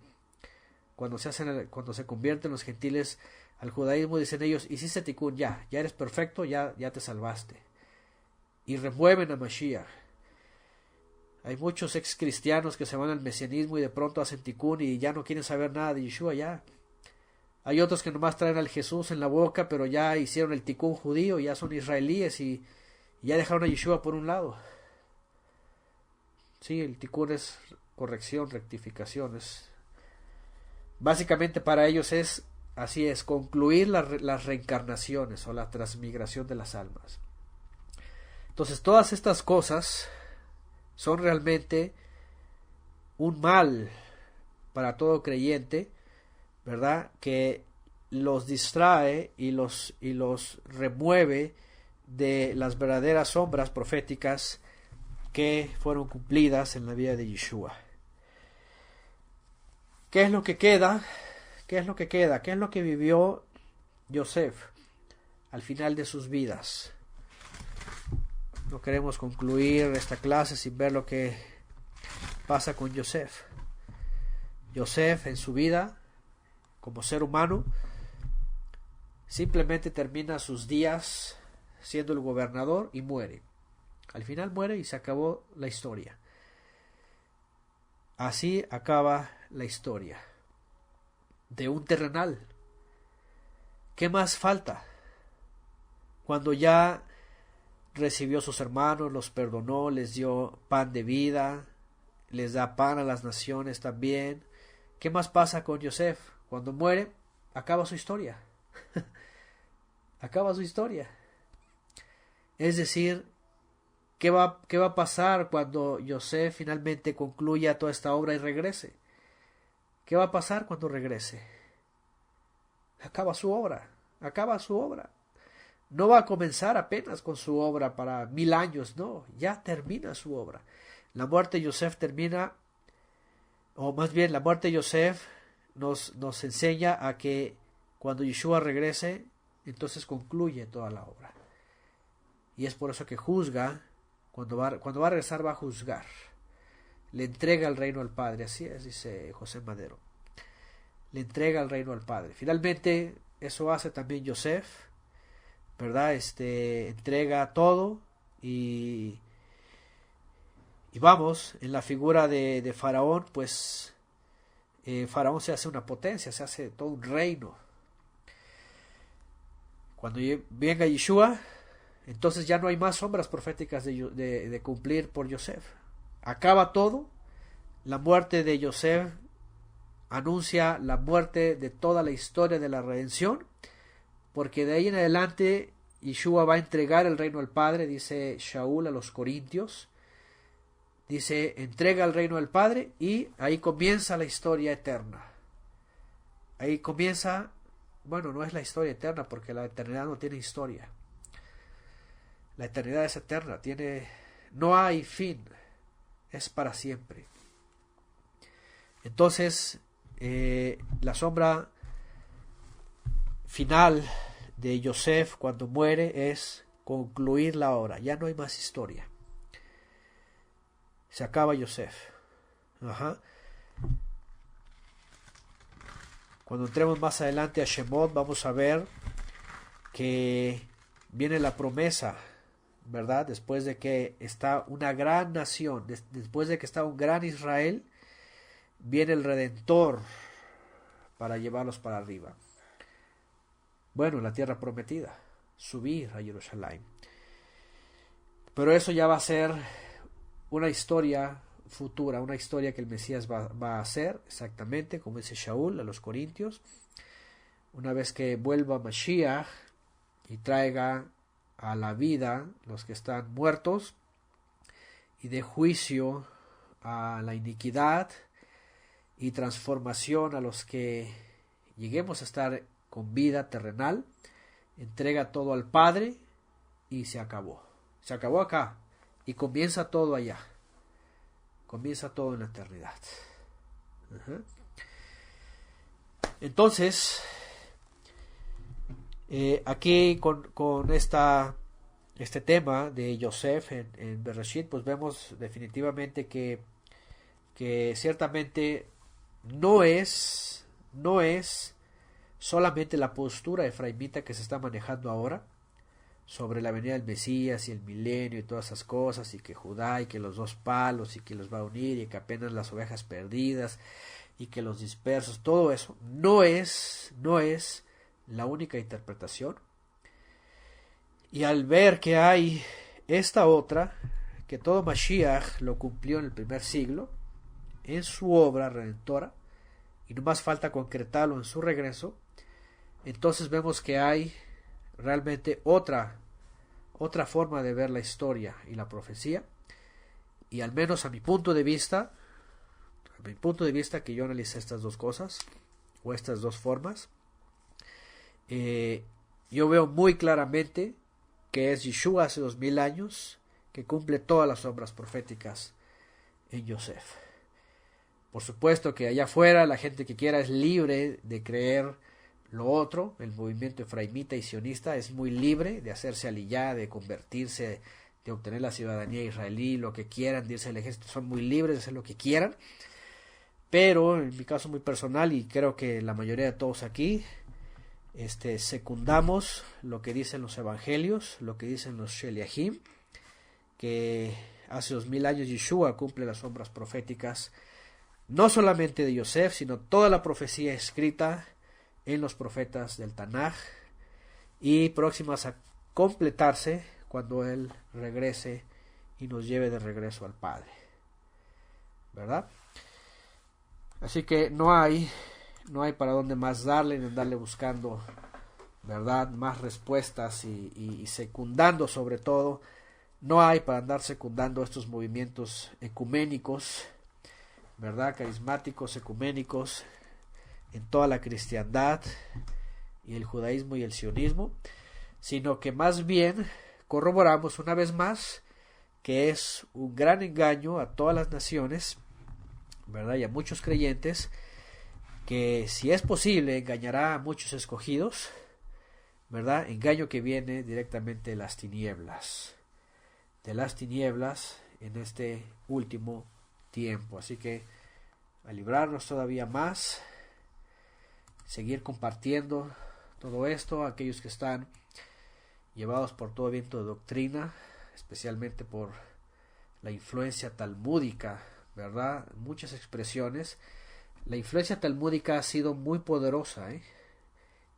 Cuando se convierten los gentiles al judaísmo, dicen ellos, hiciste Tikkun, ya eres perfecto, ya te salvaste. Y remueven a Mashiach. Hay muchos ex cristianos que se van al mesianismo y de pronto hacen Tikkun y ya no quieren saber nada de Yeshua ya. Hay otros que nomás traen al Jesús en la boca, pero ya hicieron el Tikkun judío, ya son israelíes y ya dejaron a Yeshua por un lado. Sí, el Tikkun es corrección, rectificación. Básicamente para ellos así es, concluir las reencarnaciones o la transmigración de las almas. Entonces todas estas cosas son realmente un mal para todo creyente, ¿verdad? Que los distrae y los remueve de las verdaderas sombras proféticas que fueron cumplidas en la vida de Yeshua. ¿Qué es lo que queda? ¿Qué es lo que queda? ¿Qué es lo que vivió Yosef al final de sus vidas? No queremos concluir esta clase sin ver lo que pasa con Yosef. Yosef en su vida, como ser humano, simplemente termina sus días siendo el gobernador y muere. Al final muere y se acabó la historia. Así acaba la historia de un terrenal. ¿Qué más falta? Cuando ya recibió a sus hermanos, los perdonó, les dio pan de vida, les da pan a las naciones también. ¿Qué más pasa con Yosef? Cuando muere, acaba su historia. Acaba su historia. Es decir, qué va a pasar cuando Yosef finalmente concluya toda esta obra y regrese? ¿Qué va a pasar cuando regrese? Acaba su obra, acaba su obra. No va a comenzar apenas con su obra para 1000 años, no, ya termina su obra. La muerte de Yosef termina, o más bien la muerte de Yosef nos enseña a que cuando Yeshua regrese, entonces concluye toda la obra. Y es por eso que juzga, cuando va a regresar va a juzgar. Le entrega el reino al Padre, así es, dice José Madero. Le entrega el reino al Padre. Finalmente, eso hace también Yosef, ¿verdad? Entrega todo y vamos, en la figura de Faraón, pues Faraón se hace una potencia, se hace todo un reino. Cuando venga Yeshua, entonces ya no hay más sombras proféticas de cumplir por Yosef. Acaba todo, la muerte de Yosef anuncia la muerte de toda la historia de la redención, porque de ahí en adelante Yeshua va a entregar el reino al Padre, dice Shaul a los Corintios, dice, entrega el reino al Padre y ahí comienza la historia eterna. Ahí comienza, bueno, no es la historia eterna porque la eternidad no tiene historia. La eternidad es eterna, no hay fin, es para siempre. Entonces, la sombra final de Yosef cuando muere es concluir la obra. Ya no hay más historia. Se acaba Yosef. Cuando entremos más adelante a Shemot, vamos a ver que viene la promesa, ¿verdad? Después de que está una gran nación, después de que está un gran Israel, viene el Redentor para llevarlos para arriba. Bueno, la tierra prometida, subir a Jerusalén. Pero eso ya va a ser una historia futura, una historia que el Mesías va a hacer, exactamente como dice Shaul a los Corintios, una vez que vuelva Mashiach y traiga a la vida los que están muertos y dé juicio a la iniquidad y transformación a los que lleguemos a estar con vida terrenal, entrega todo al Padre y se acabó. Se acabó acá y comienza todo allá. Comienza todo en la eternidad. Entonces, aquí con este tema de Yosef en Bereshit, pues vemos definitivamente que ciertamente no es solamente la postura efraimita que se está manejando ahora sobre la venida del Mesías y el milenio y todas esas cosas, y que Judá y que los 2 palos y que los va a unir y que apenas las ovejas perdidas y que los dispersos, todo eso no es la única interpretación. Y al ver que hay esta otra, que todo Mashiach lo cumplió en el primer siglo en su obra redentora y no más falta concretarlo en su regreso, entonces vemos que hay realmente otra forma de ver la historia y la profecía, y al menos a mi punto de vista que yo analicé estas dos cosas o estas dos formas, yo veo muy claramente que es Yeshua hace 2000 años que cumple todas las sombras proféticas en Yosef. Por supuesto que allá afuera la gente que quiera es libre de creer lo otro. El movimiento efraimita y sionista es muy libre de hacerse aliyá, de convertirse, de obtener la ciudadanía israelí, lo que quieran, de irse al ejército, son muy libres de hacer lo que quieran. Pero en mi caso muy personal, y creo que la mayoría de todos aquí, secundamos lo que dicen los evangelios, lo que dicen los Sheliahim, que hace 2000 años Yeshua cumple las sombras proféticas, no solamente de Yosef, sino toda la profecía escrita en los profetas del Tanaj y próximas a completarse cuando Él regrese y nos lleve de regreso al Padre, ¿verdad? Así que no hay para dónde más darle, ni andarle buscando, ¿verdad?, más respuestas y secundando sobre todo no hay para andar secundando estos movimientos ecuménicos, ¿verdad? Carismáticos, ecuménicos, en toda la cristiandad y el judaísmo y el sionismo, sino que más bien corroboramos una vez más que es un gran engaño a todas las naciones, ¿verdad? Y a muchos creyentes, que si es posible engañará a muchos escogidos, ¿verdad? Engaño que viene directamente de las tinieblas en este último tiempo. Así que a librarnos todavía más, seguir compartiendo todo esto a aquellos que están llevados por todo viento de doctrina, especialmente por la influencia talmúdica, ¿verdad? Muchas expresiones. La influencia talmúdica ha sido muy poderosa,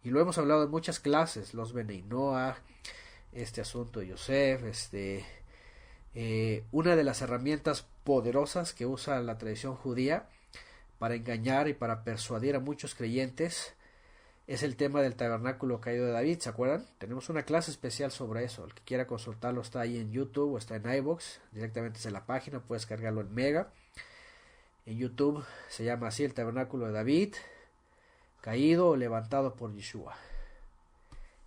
y lo hemos hablado en muchas clases, los Benei Noach, este asunto de Yosef, una de las herramientas poderosas que usa la tradición judía para engañar y para persuadir a muchos creyentes es el tema del tabernáculo caído de David. ¿Se acuerdan? Tenemos una clase especial sobre eso. El que quiera consultarlo está ahí en YouTube o está en iVoox, directamente desde la página, puedes cargarlo en Mega. En YouTube se llama así el tabernáculo de David, caído o levantado por Yeshua.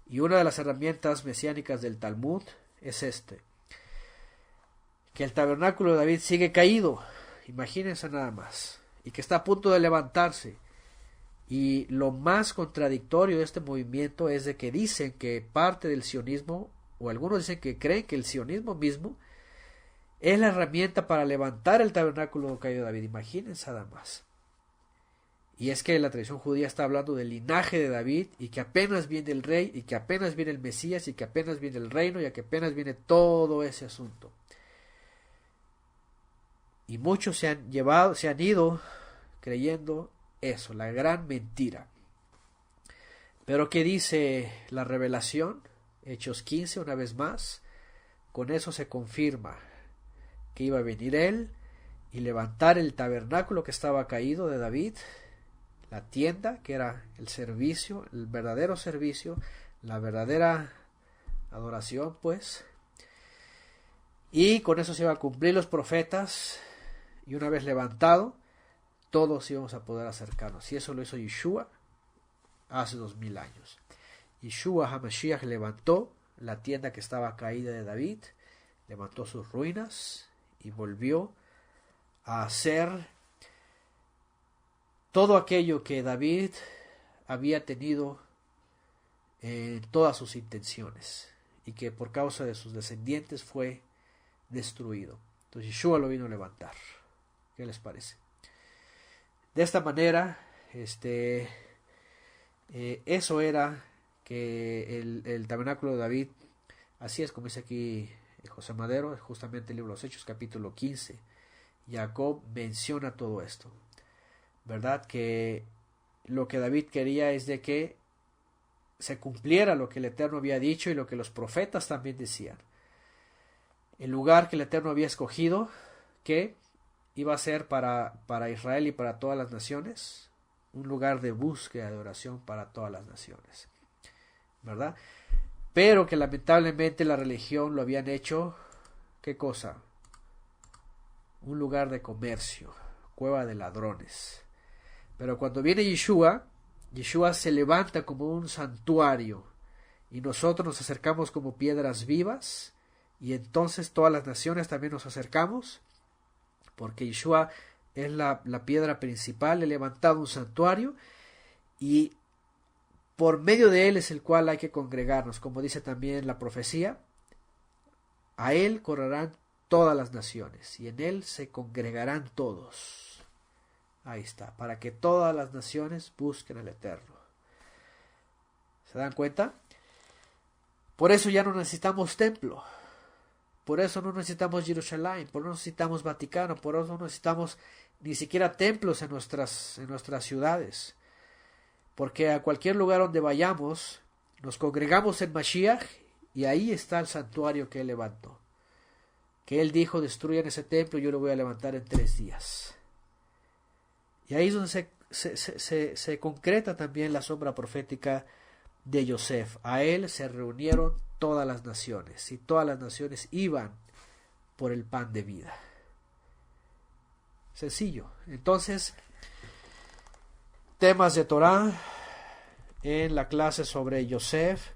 Y una de las herramientas mesiánicas del Talmud es que el tabernáculo de David sigue caído, imagínense nada más, y que está a punto de levantarse. Y lo más contradictorio de este movimiento es de que dicen que parte del sionismo, o algunos dicen que creen que el sionismo mismo es la herramienta para levantar el tabernáculo caído de David. Imagínense nada más. Y es que la tradición judía está hablando del linaje de David, y que apenas viene el rey, y que apenas viene el Mesías, y que apenas viene el reino, y que apenas viene todo ese asunto. Y muchos se han ido creyendo eso, la gran mentira. Pero ¿qué dice la revelación? Hechos 15, una vez más, con eso se confirma que iba a venir él y levantar el tabernáculo que estaba caído de David, la tienda, que era el servicio, el verdadero servicio, la verdadera adoración, pues. Y con eso se iban a cumplir los profetas, y una vez levantado, todos íbamos a poder acercarnos. Y eso lo hizo Yeshua hace 2000 años. Yeshua HaMashiach levantó la tienda que estaba caída de David, levantó sus ruinas y volvió a hacer todo aquello que David había tenido en todas sus intenciones, y que por causa de sus descendientes fue destruido. Entonces Yeshua lo vino a levantar. ¿Qué les parece? De esta manera, eso era que el tabernáculo de David, así es como dice aquí José Madero, justamente el libro de los Hechos, capítulo 15. Jacob menciona todo esto, ¿verdad? Que lo que David quería es de que se cumpliera lo que el Eterno había dicho y lo que los profetas también decían. El lugar que el Eterno había escogido, que iba a ser para Israel y para todas las naciones, un lugar de búsqueda de oración para todas las naciones, ¿verdad? Pero que lamentablemente la religión lo habían hecho, ¿qué cosa? Un lugar de comercio, cueva de ladrones. Pero cuando viene Yeshua se levanta como un santuario, y nosotros nos acercamos como piedras vivas, y entonces todas las naciones también nos acercamos, porque Yeshua es la piedra principal. He levantado un santuario, y por medio de él es el cual hay que congregarnos, como dice también la profecía. A él correrán todas las naciones, y en él se congregarán todos. Ahí está, para que todas las naciones busquen al Eterno. ¿Se dan cuenta? Por eso ya no necesitamos templo. Por eso no necesitamos Jerusalén, por eso no necesitamos Vaticano, por eso no necesitamos ni siquiera templos en nuestras ciudades. Porque a cualquier lugar donde vayamos, nos congregamos en Mashiach, y ahí está el santuario que él levantó. Que él dijo: destruyan ese templo, yo lo voy a levantar en 3 días. Y ahí es donde se concreta también la sombra profética de Yosef. A él se reunieron todas las naciones, y todas las naciones iban por el pan de vida. Sencillo. Entonces, temas de Torah en la clase sobre Yosef.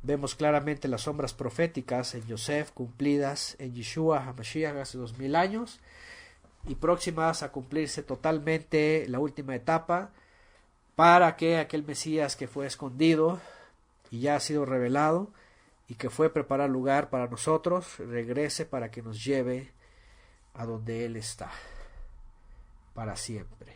Vemos claramente las sombras proféticas en Yosef cumplidas en Yeshua HaMashiach hace 2000 años y próximas a cumplirse totalmente la última etapa para que aquel Mesías que fue escondido y ya ha sido revelado y que fue preparar lugar para nosotros regrese para que nos lleve a donde Él está para siempre.